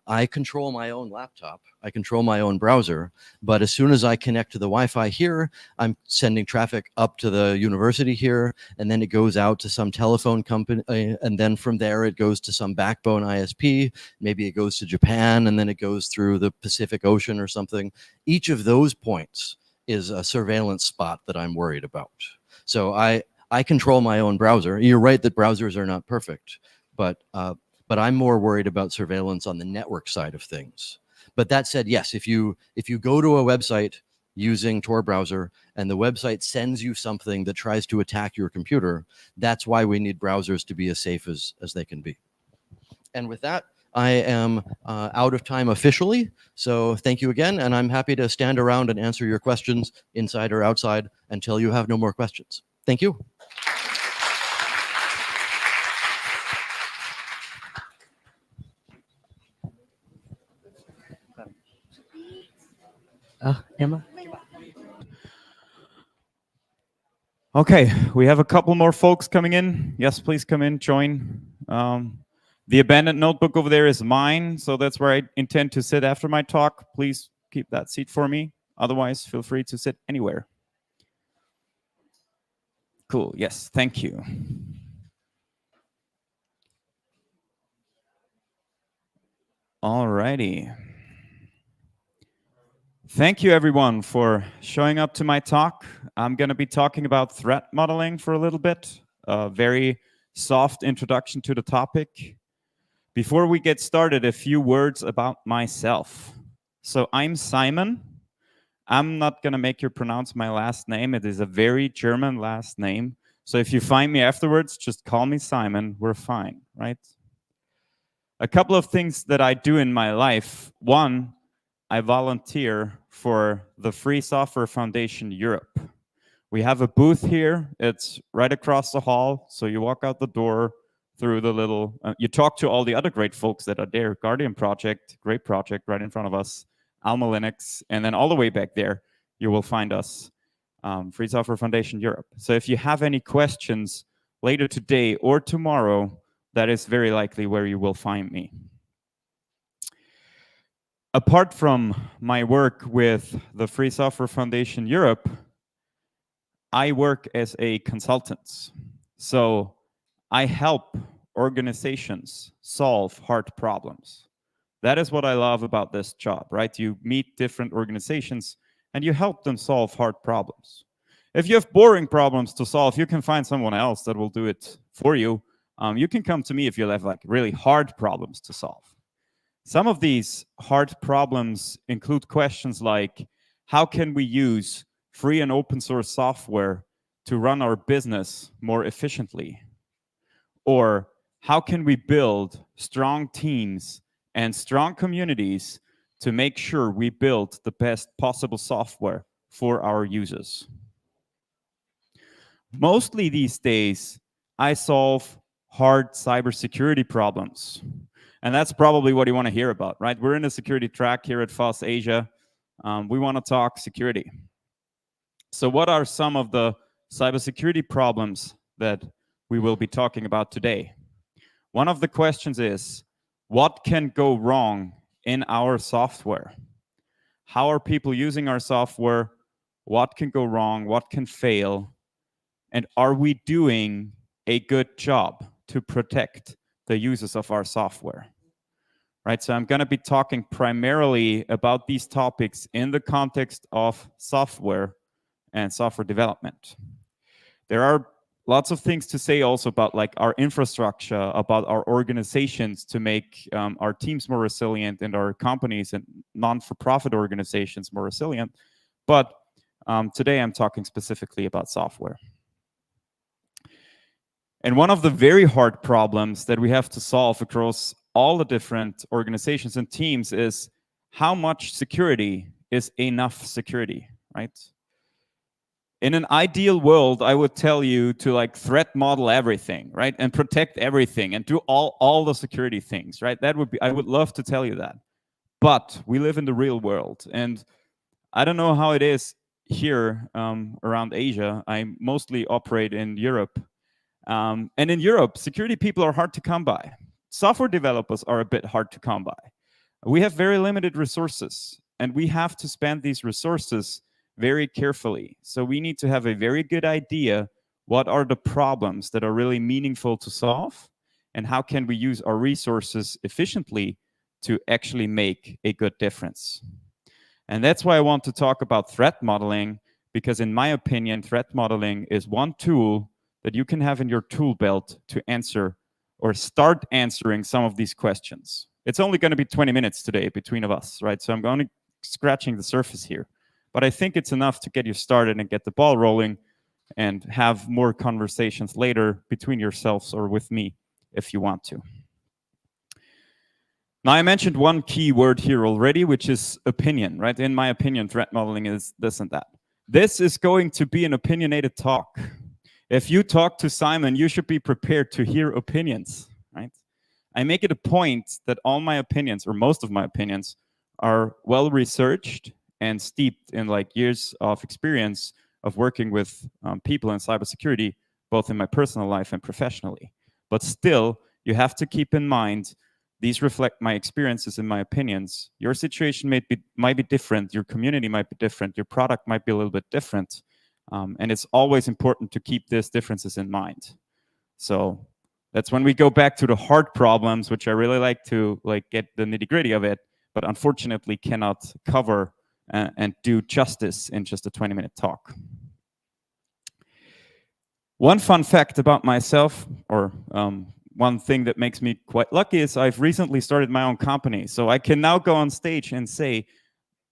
I control my own laptop, I control my own browser, but as soon as I connect to the Wi-Fi here, I'm sending traffic up to the university here, and then it goes out to some telephone company, and then from there it goes to some backbone ISP, maybe it goes to Japan, and then it goes through the Pacific Ocean or something. Each of those points is a surveillance spot that I'm worried about. So I control my own browser. You're right that browsers are not perfect, but I'm more worried about surveillance on the network side of things. But that said, yes, if you go to a website using Tor browser and the website sends you something that tries to attack your computer, that's why we need browsers to be as safe as they can be. And with that, I am out of time officially. So thank you again, and I'm happy to stand around and answer your questions inside or outside until you have no more questions. Thank you. Emma. Okay, we have a couple more folks coming in. Yes, please come in, join. The abandoned notebook over there is mine, so that's where I intend to sit after my talk. Please keep that seat for me. Otherwise, feel free to sit anywhere. Cool, yes, thank you. All righty. Thank you, everyone, for showing up to my talk. I'm going to be talking about threat modeling for a little bit, a very soft introduction to the topic. Before we get started, a few words about myself. So I'm Simon. I'm not going to make you pronounce my last name. It is a very German last name. So if you find me afterwards, just call me Simon. We're fine, right? A couple of things that I do in my life. One, I volunteer for the Free Software Foundation Europe. We have a booth here. It's right across the hall. So you walk out the door through the little, you talk to all the other great folks that are there. Guardian Project, great project right in front of us. Alma Linux, and then all the way back there, you will find us, Free Software Foundation Europe. So if you have any questions later today or tomorrow, that is very likely where you will find me. Apart from my work with the Free Software Foundation Europe, I work as a consultant. So I help organizations solve hard problems. That is what I love about this job, right? You meet different organizations and you help them solve hard problems. If you have boring problems to solve, you can find someone else that will do it for you. You can come to me if you have like really hard problems to solve. Some of these hard problems include questions like, how can we use free and open source software to run our business more efficiently? Or how can we build strong teams and strong communities to make sure we build the best possible software for our users? Mostly these days, I solve hard cybersecurity problems. And that's probably what you want to hear about, right? We're in a security track here at FOSSASIA. We want to talk security. So what are some of the cybersecurity problems that we will be talking about today? One of the questions is, what can go wrong in our software? How are people using our software? What can go wrong? What can fail? And are we doing a good job to protect the users of our software? Right, so I'm going to be talking primarily about these topics in the context of software and software development. There are lots of things to say also about like our infrastructure, about our organizations to make our teams more resilient and our companies and non-for-profit organizations more resilient. But today I'm talking specifically about software. And one of the very hard problems that we have to solve across all the different organizations and teams is how much security is enough security, right? In an ideal world, I would tell you to like threat model everything, right? And protect everything and do all the security things, right? That would be, I would love to tell you that. But we live in the real world. And I don't know how it is here around Asia. I mostly operate in Europe. And in Europe, security people are hard to come by. Software developers are a bit hard to come by. We have very limited resources, and we have to spend these resources very carefully. So we need to have a very good idea what are the problems that are really meaningful to solve, and how can we use our resources efficiently to actually make a good difference. And that's why I want to talk about threat modeling, because in my opinion, threat modeling is one tool that you can have in your tool belt to answer or start answering some of these questions. It's only going to be 20 minutes today between of us, right? So I'm going to scratching the surface here. But I think it's enough to get you started and get the ball rolling and have more conversations later between yourselves or with me if you want to. Now, I mentioned one key word here already, which is opinion, right? In my opinion, threat modeling is this and that. This is going to be an opinionated talk. If you talk to Simon, you should be prepared to hear opinions, right? I make it a point that all my opinions, or most of my opinions, are well researched and steeped in like years of experience of working with people in cybersecurity, both in my personal life and professionally. But still, you have to keep in mind, these reflect my experiences and my opinions. Your situation might be different, your community might be different, your product might be a little bit different. And it's always important to keep these differences in mind. So that's when we go back to the hard problems, which I really like to get the nitty-gritty of it, but unfortunately cannot cover and do justice in just a 20-minute talk. One fun fact about myself, or one thing that makes me quite lucky, is I've recently started my own company. So I can now go on stage and say,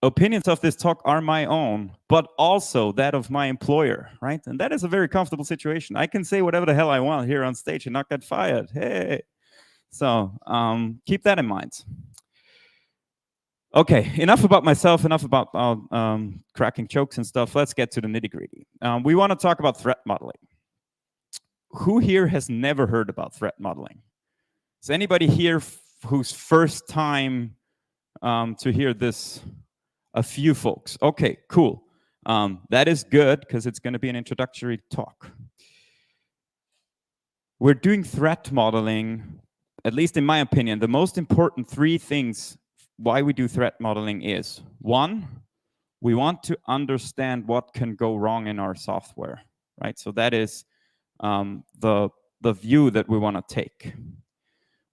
opinions of this talk are my own, but also that of my employer, right? And that is a very comfortable situation. I can say whatever the hell I want here on stage and not get fired. Hey. So keep that in mind. Okay, enough about myself, enough about cracking jokes and stuff. Let's get to the nitty-gritty. We want to talk about threat modeling. Who here has never heard about threat modeling? Is anybody here whose first time to hear this? A few folks. Okay, cool. That is good because it's going to be an introductory talk. We're doing threat modeling, at least in my opinion, the most important three things why we do threat modeling is, one, we want to understand what can go wrong in our software, right? So that is the view that we want to take.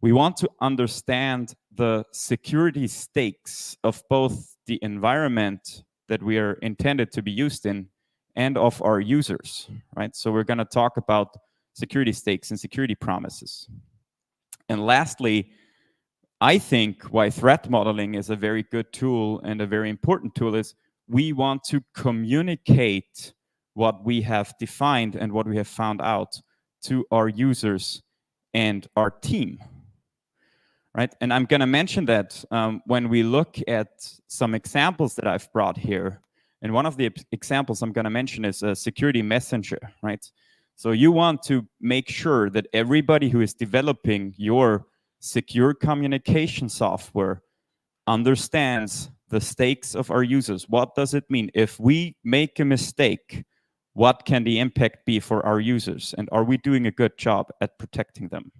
We want to understand the security stakes of both the environment that we are intended to be used in and of our users, right? So we're going to talk about security stakes and security promises. And lastly, I think why threat modeling is a very good tool and a very important tool is we want to communicate what we have defined and what we have found out to our users and our team, right? And I'm going to mention that when we look at some examples that I've brought here. And one of the examples I'm going to mention is a security messenger, right? So you want to make sure that everybody who is developing your secure communication software understands the stakes of our users. What does it mean? If we make a mistake, what can the impact be for our users? And are we doing a good job at protecting them?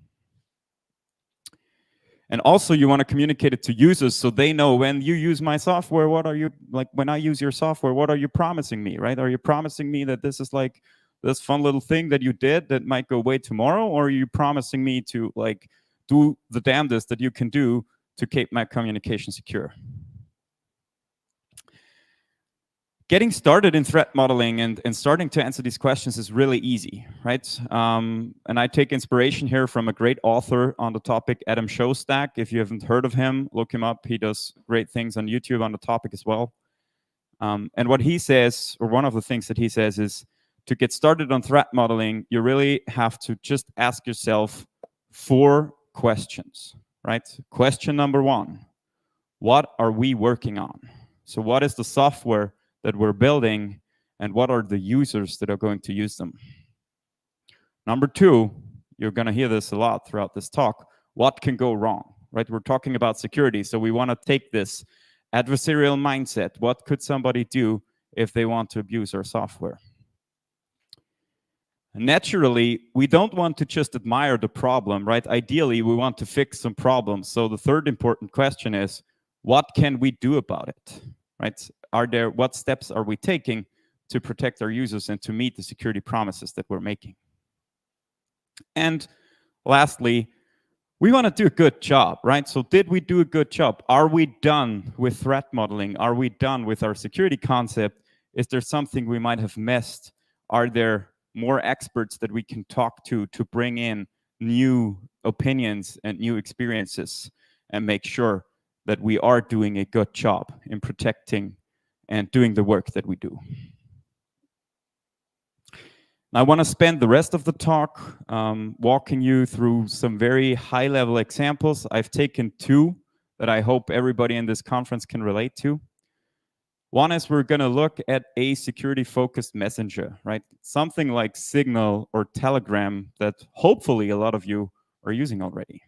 And also you want to communicate it to users so they know when you use my software, what are you, like when I use your software, what are you promising me, right? Are you promising me that this is like this fun little thing that you did that might go away tomorrow? Or are you promising me to like do the damnedest that you can do to keep my communication secure? Getting started in threat modeling and starting to answer these questions is really easy, right? And I take inspiration here from a great author on the topic, Adam Shostak. If you haven't heard of him, look him up. He does great things on YouTube on the topic as well. And what he says, or one of the things that he says is, to get started on threat modeling, you really have to just ask yourself 4 questions, right? Question number 1, what are we working on? So what is the software that we're building, and what are the users that are going to use them? Number 2, you're going to hear this a lot throughout this talk, what can go wrong, right? We're talking about security, so we want to take this adversarial mindset. What could somebody do if they want to abuse our software? Naturally, we don't want to just admire the problem, right? Ideally, we want to fix some problems. So the third important question is, what can we do about it, right? What steps are we taking to protect our users and to meet the security promises that we're making? And lastly, we want to do a good job, right? So did we do a good job? Are we done with threat modeling? Are we done with our security concept? Is there something we might have missed? Are there more experts that we can talk to bring in new opinions and new experiences and make sure that we are doing a good job in protecting and doing the work that we do? I want to spend the rest of the talk walking you through some very high-level examples. I've taken 2 that I hope everybody in this conference can relate to. One is we're going to look at a security-focused messenger, right? Something like Signal or Telegram that hopefully a lot of you are using already.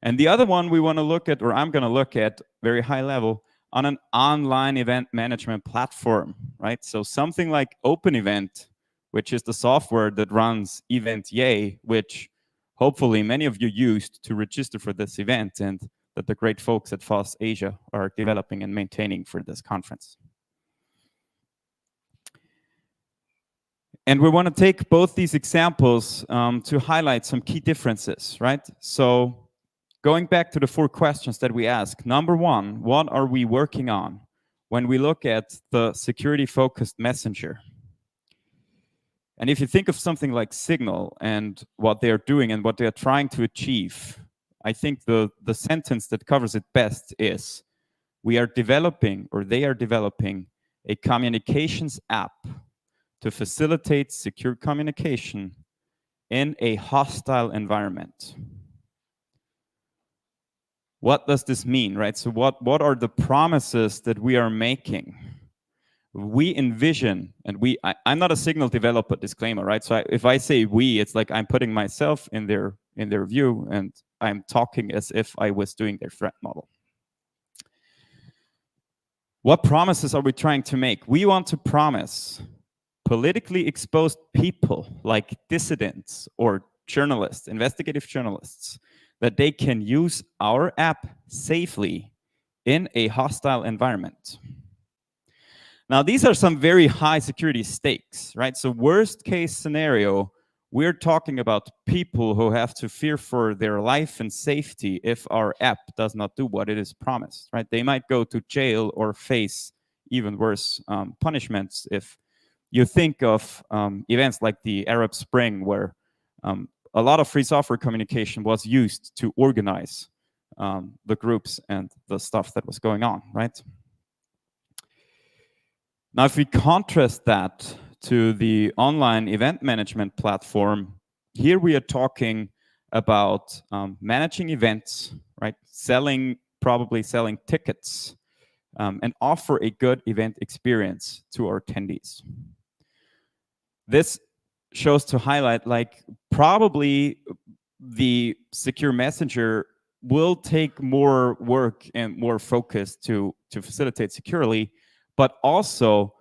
And the other one we want to look at, or I'm going to look at very high level, on an online event management platform, right? So something like OpenEvent, which is the software that runs Event Yay, which hopefully many of you used to register for this event and that the great folks at FOSSASIA are developing and maintaining for this conference. And we want to take both these examples to highlight some key differences, right? So going back to the 4 questions that we ask, number 1, what are we working on when we look at the security-focused messenger? And if you think of something like Signal and what they're doing and what they're trying to achieve, I think the sentence that covers it best is, we are developing, or they are developing, a communications app to facilitate secure communication in a hostile environment. What does this mean, right? So what are the promises that we are making? We envision, and I'm not a Signal developer, disclaimer, right? So if I say we, it's like I'm putting myself in their view, and I'm talking as if I was doing their threat model. What promises are we trying to make? We want to promise politically exposed people like dissidents or journalists, investigative journalists, that they can use our app safely in a hostile environment. Now, these are some very high security stakes, right? So worst case scenario, we're talking about people who have to fear for their life and safety if our app does not do what it is promised, right? They might go to jail or face even worse punishments if you think of events like the Arab Spring, where a lot of free software communication was used to organize the groups and the stuff that was going on, right? Now, if we contrast that to the online event management platform, here we are talking about managing events, right? Probably selling tickets, and offer a good event experience to our attendees. This shows to highlight, like, probably the secure messenger will take more work and more focus to facilitate securely, but also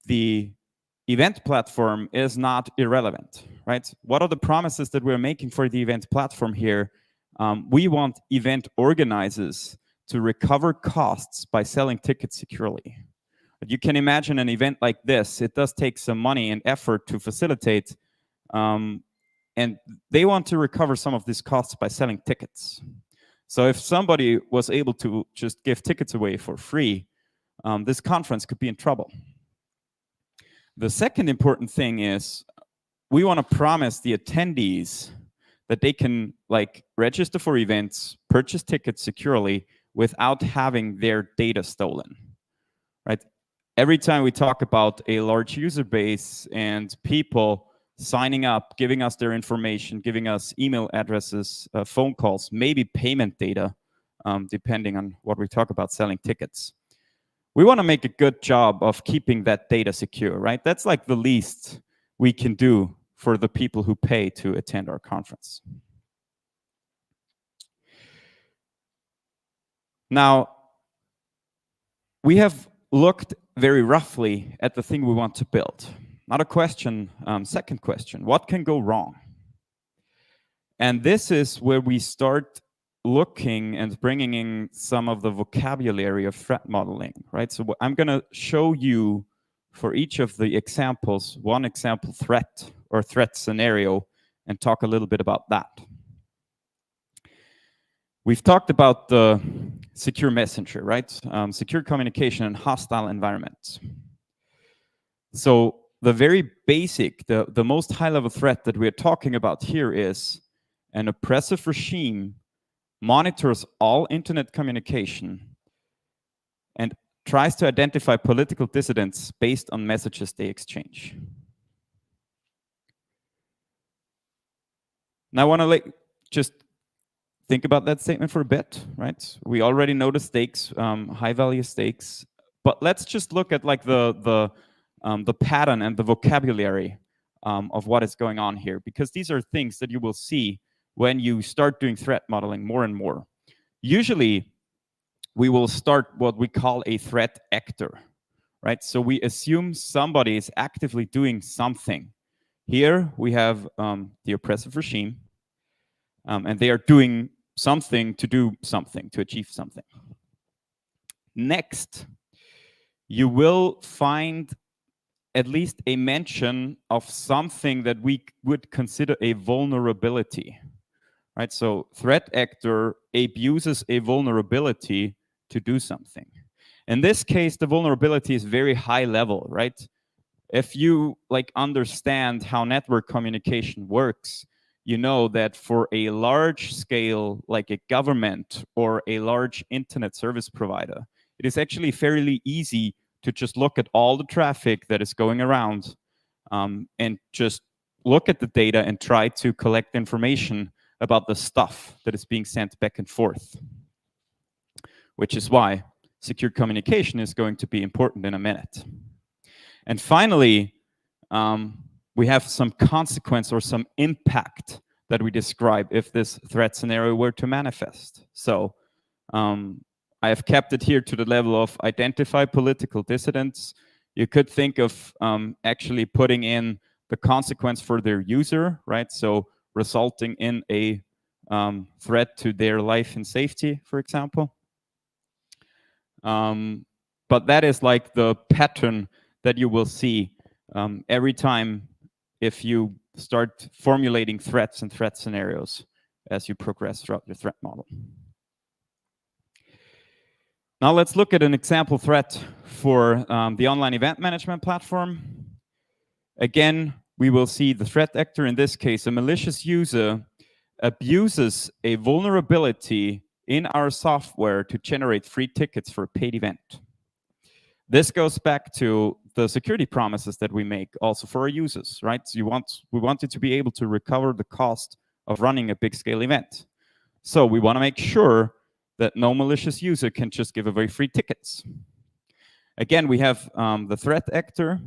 the event platform is not irrelevant, right? What are the promises that we're making for the event platform here? We want event organizers to recover costs by selling tickets securely. But you can imagine an event like this, it does take some money and effort to facilitate, and they want to recover some of these costs by selling tickets. So if somebody was able to just give tickets away for free, this conference could be in trouble. The second important thing is we want to promise the attendees that they can, like, register for events, purchase tickets securely without having their data stolen, right? Every time we talk about a large user base and people signing up, giving us their information, giving us email addresses, phone calls, maybe payment data, depending on what we talk about selling tickets. We want to make a good job of keeping that data secure, right? That's like the least we can do for the people who pay to attend our conference. Now, we have looked very roughly at the thing we want to build. Not a question, second question, what can go wrong? And this is where we start looking and bringing in some of the vocabulary of threat modeling, right? So I'm going to show you for each of the examples, one example threat or threat scenario, and talk a little bit about that. We've talked about the secure messenger, right? Secure communication in hostile environments. So the very basic, the most high-level threat that we're talking about here is an oppressive regime monitors all internet communication and tries to identify political dissidents based on messages they exchange. Now I want to just think about that statement for a bit, right? We already know the stakes, high-value stakes, but let's just look at like the pattern and the vocabulary of what is going on here, because these are things that you will see when you start doing threat modeling more and more. Usually, we will start what we call a threat actor, right? So we assume somebody is actively doing something. Here we have the oppressive regime, and they are doing something to do something, to achieve something. Next, you will find at least a mention of something that we would consider a vulnerability, right? So threat actor abuses a vulnerability to do something. In this case, the vulnerability is very high level, right? If you like understand how network communication works, you know that for a large scale, like a government or a large internet service provider, it is actually fairly easy to just look at all the traffic that is going around and just look at the data and try to collect information about the stuff that is being sent back and forth, which is why secure communication is going to be important in a minute. And finally, we have some consequence or some impact that we describe if this threat scenario were to manifest. So I have kept it here to the level of identify political dissidents. You could think of actually putting in the consequence for their user, right? So resulting in a threat to their life and safety, for example. But that is like the pattern that you will see every time if you start formulating threats and threat scenarios as you progress throughout your threat model. Now let's look at an example threat for the online event management platform. Again, we will see the threat actor, in this case, a malicious user, abuses a vulnerability in our software to generate free tickets for a paid event. This goes back to the security promises that we make also for our users, right? So we want it to be able to recover the cost of running a big scale event. So we want to make sure that no malicious user can just give away free tickets. Again, we have the threat actor.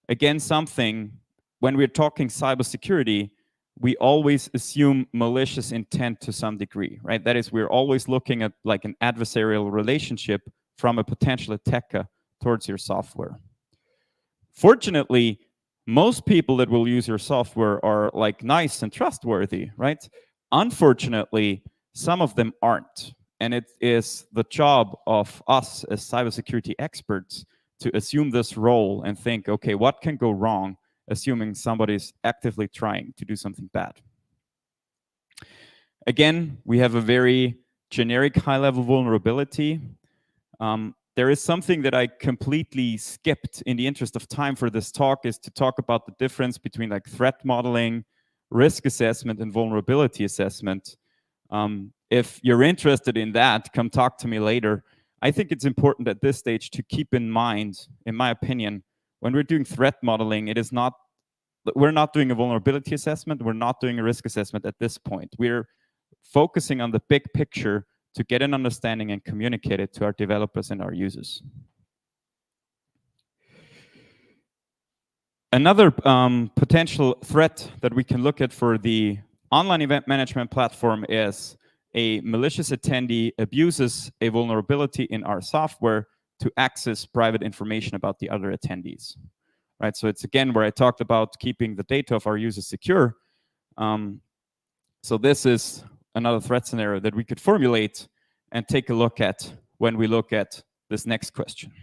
Again, something, when we're talking cybersecurity, we always assume malicious intent to some degree, right? That is, we're always looking at like an adversarial relationship from a potential attacker towards your software. Fortunately, most people that will use your software are like nice and trustworthy, right? Unfortunately, some of them aren't. And it is the job of us as cybersecurity experts to assume this role and think, okay, what can go wrong, assuming somebody's actively trying to do something bad. Again, we have a very generic high-level vulnerability. There is something that I completely skipped in the interest of time for this talk, is to talk about the difference between like threat modeling, risk assessment, and vulnerability assessment. If you're interested in that, come talk to me later. I think it's important at this stage to keep in mind, in my opinion, when we're doing threat modeling, we're not doing a vulnerability assessment, we're not doing a risk assessment at this point. We're focusing on the big picture to get an understanding and communicate it to our developers and our users. Another potential threat that we can look at for the online event management platform is a malicious attendee abuses a vulnerability in our software to access private information about the other attendees. Right, so it's again where I talked about keeping the data of our users secure. So this is another threat scenario that we could formulate and take a look at when we look at this next question.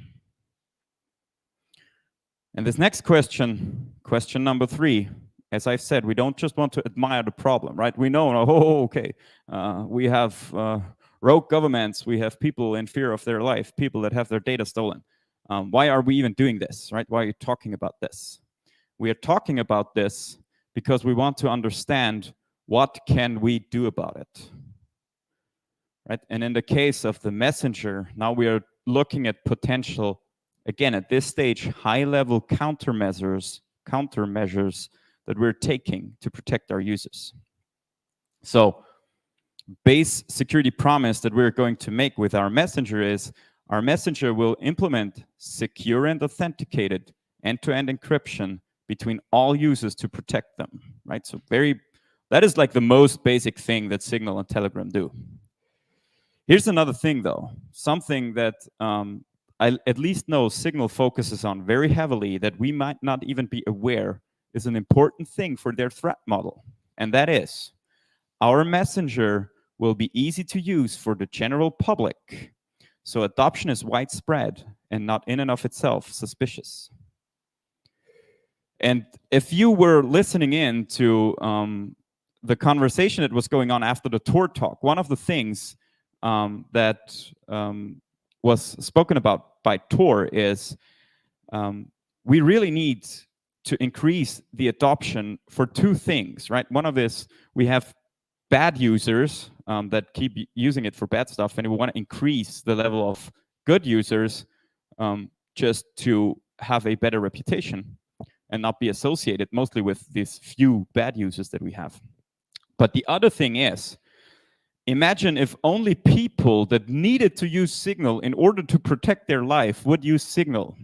And this next question, question number 3, as I've said, we don't just want to admire the problem, right? We know, oh, okay, we have rogue governments, we have people in fear of their life, people that have their data stolen. Why are we even doing this, right? Why are you talking about this? We are talking about this because we want to understand what can we do about it, right? And in the case of the messenger, now we are looking at potential, again, at this stage, high-level countermeasures that we're taking to protect our users. So, base security promise that we're going to make with our messenger is our messenger will implement secure and authenticated end-to-end encryption between all users to protect them, right? So that is like the most basic thing that Signal and Telegram do. Here's another thing though, something that I at least know Signal focuses on very heavily that we might not even be aware is an important thing for their threat model. And that is, our messenger will be easy to use for the general public. So adoption is widespread and not in and of itself suspicious. And if you were listening in to the conversation that was going on after the Tor talk, one of the things that was spoken about by Tor is we really need to increase the adoption for 2 things, right? One of this, we have bad users that keep using it for bad stuff, and we want to increase the level of good users just to have a better reputation and not be associated mostly with these few bad users that we have. But the other thing is, imagine if only people that needed to use Signal in order to protect their life would use Signal.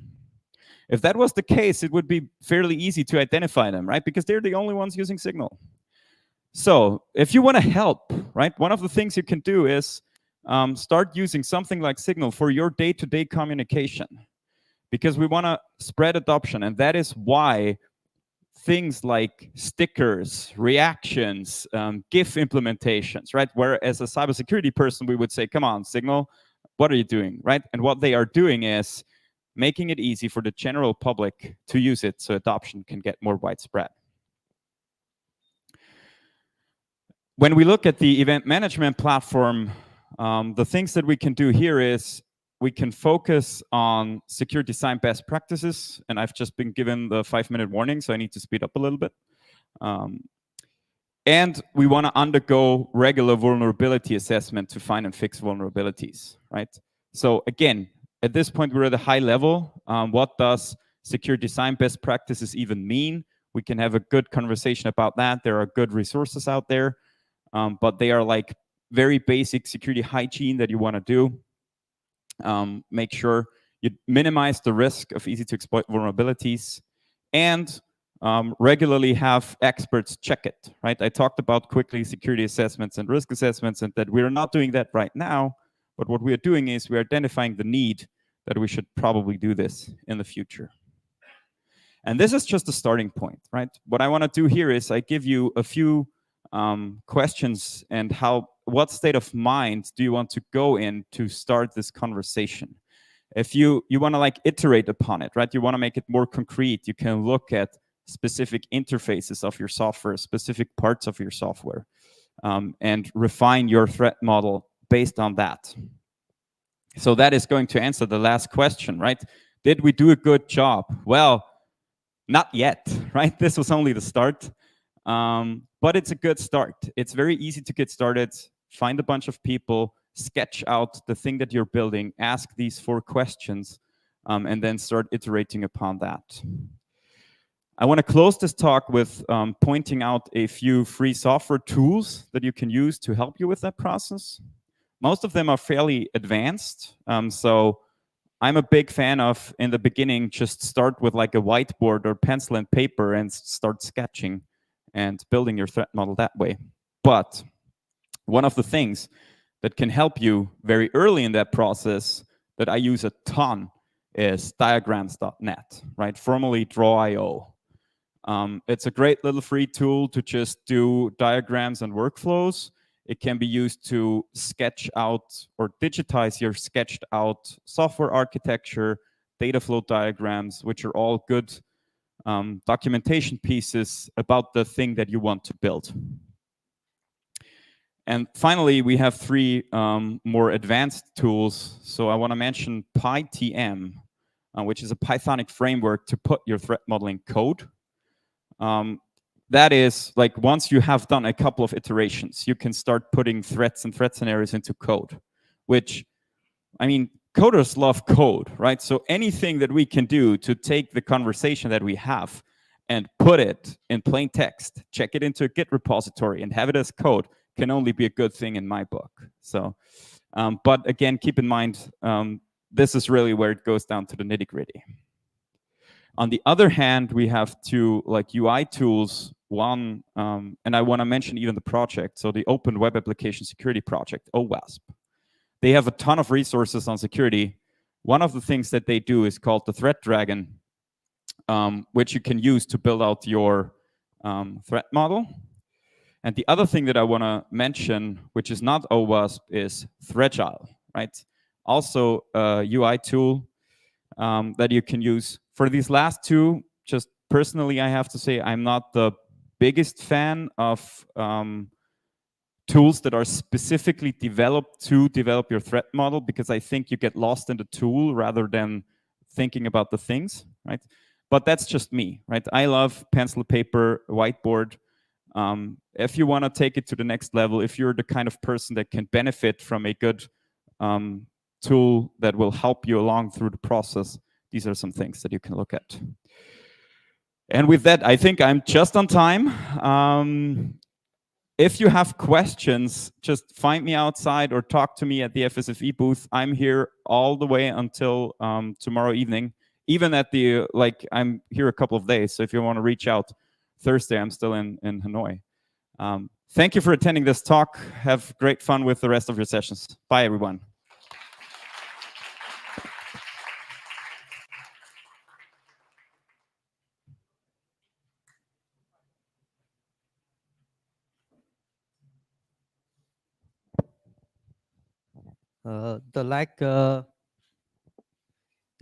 If that was the case, it would be fairly easy to identify them, right? Because they're the only ones using Signal. So if you want to help, right, one of the things you can do is start using something like Signal for your day-to-day communication, because we want to spread adoption. And that is why things like stickers, reactions, GIF implementations, right? Where as a cybersecurity person, we would say, come on, Signal, what are you doing, right? And what they are doing is making it easy for the general public to use it so adoption can get more widespread. When we look at the event management platform, the things that we can do here is we can focus on secure design best practices. And I've just been given the 5-minute warning, so I need to speed up a little bit. And we want to undergo regular vulnerability assessment to find and fix vulnerabilities, right? So again, at this point, we're at a high level. What does secure design best practices even mean? We can have a good conversation about that. There are good resources out there, but they are like very basic security hygiene that you want to do. Make sure you minimize the risk of easy to exploit vulnerabilities, and regularly have experts check it, right? I talked about quickly security assessments and risk assessments, and that we're not doing that right now, but what we are doing is we're identifying the need that we should probably do this in the future. And this is just a starting point, right? What I want to do here is I give you a few questions and what state of mind do you want to go in to start this conversation? If you want to like iterate upon it, right? You want to make it more concrete. You can look at specific interfaces of your software, specific parts of your software, and refine your threat model based on that. So that is going to answer the last question, right? Did we do a good job? Well, not yet, right? This was only the start, but it's a good start. It's very easy to get started. Find a bunch of people, sketch out the thing that you're building, ask these 4 questions, and then start iterating upon that. I want to close this talk with pointing out a few free software tools that you can use to help you with that process. Most of them are fairly advanced, so I'm a big fan of, in the beginning, just start with like a whiteboard or pencil and paper and start sketching and building your threat model that way. But one of the things that can help you very early in that process that I use a ton is diagrams.net, right? Formerly Draw.io. It's a great little free tool to just do diagrams and workflows. It can be used to sketch out or digitize your sketched out software architecture, data flow diagrams, which are all good documentation pieces about the thing that you want to build. And finally, we have 3 more advanced tools. So I want to mention PyTM, which is a Pythonic framework to put your threat modeling code. That is like once you have done a couple of iterations, you can start putting threats and threat scenarios into code, which, I mean, coders love code, right? So anything that we can do to take the conversation that we have and put it in plain text, check it into a Git repository and have it as code can only be a good thing in my book. So, but again, keep in mind, this is really where it goes down to the nitty-gritty. On the other hand, we have 2 like UI tools. One, and I want to mention even the project, so the Open Web Application Security Project, OWASP. They have a ton of resources on security. One of the things that they do is called the Threat Dragon, which you can use to build out your threat model. And the other thing that I want to mention, which is not OWASP, is Threagile, right? Also a UI tool that you can use. For these last 2, just personally, I have to say I'm not the biggest fan of tools that are specifically developed to develop your threat model, because I think you get lost in the tool rather than thinking about the things, right? But that's just me, right? I love pencil, paper, whiteboard. If you want to take it to the next level, if you're the kind of person that can benefit from a good tool that will help you along through the process, these are some things that you can look at. And with that, I think I'm just on time. If you have questions, just find me outside or talk to me at the FSFE booth. I'm here all the way until tomorrow evening. Even at the, I'm here a couple of days. So if you want to reach out, Thursday, I'm still in Hanoi. Thank you for attending this talk. Have great fun with the rest of your sessions. Bye, everyone.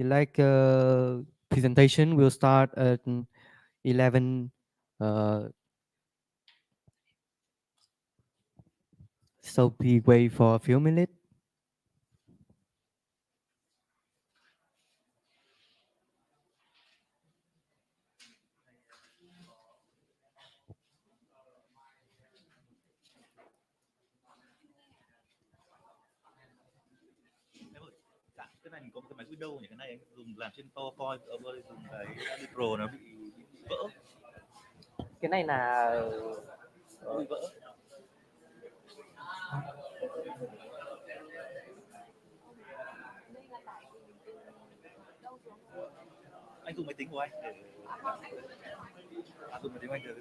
The presentation will start at 11. So we wait for a few minutes. mình có một cái máy Windows như cái này, anh dùng làm trên PowerPoint, ông ơi dùng cái Pro nó bị vỡ. Cái này là Nó bị vỡ. Anh dùng máy tính của anh để dùng máy tính của anh được.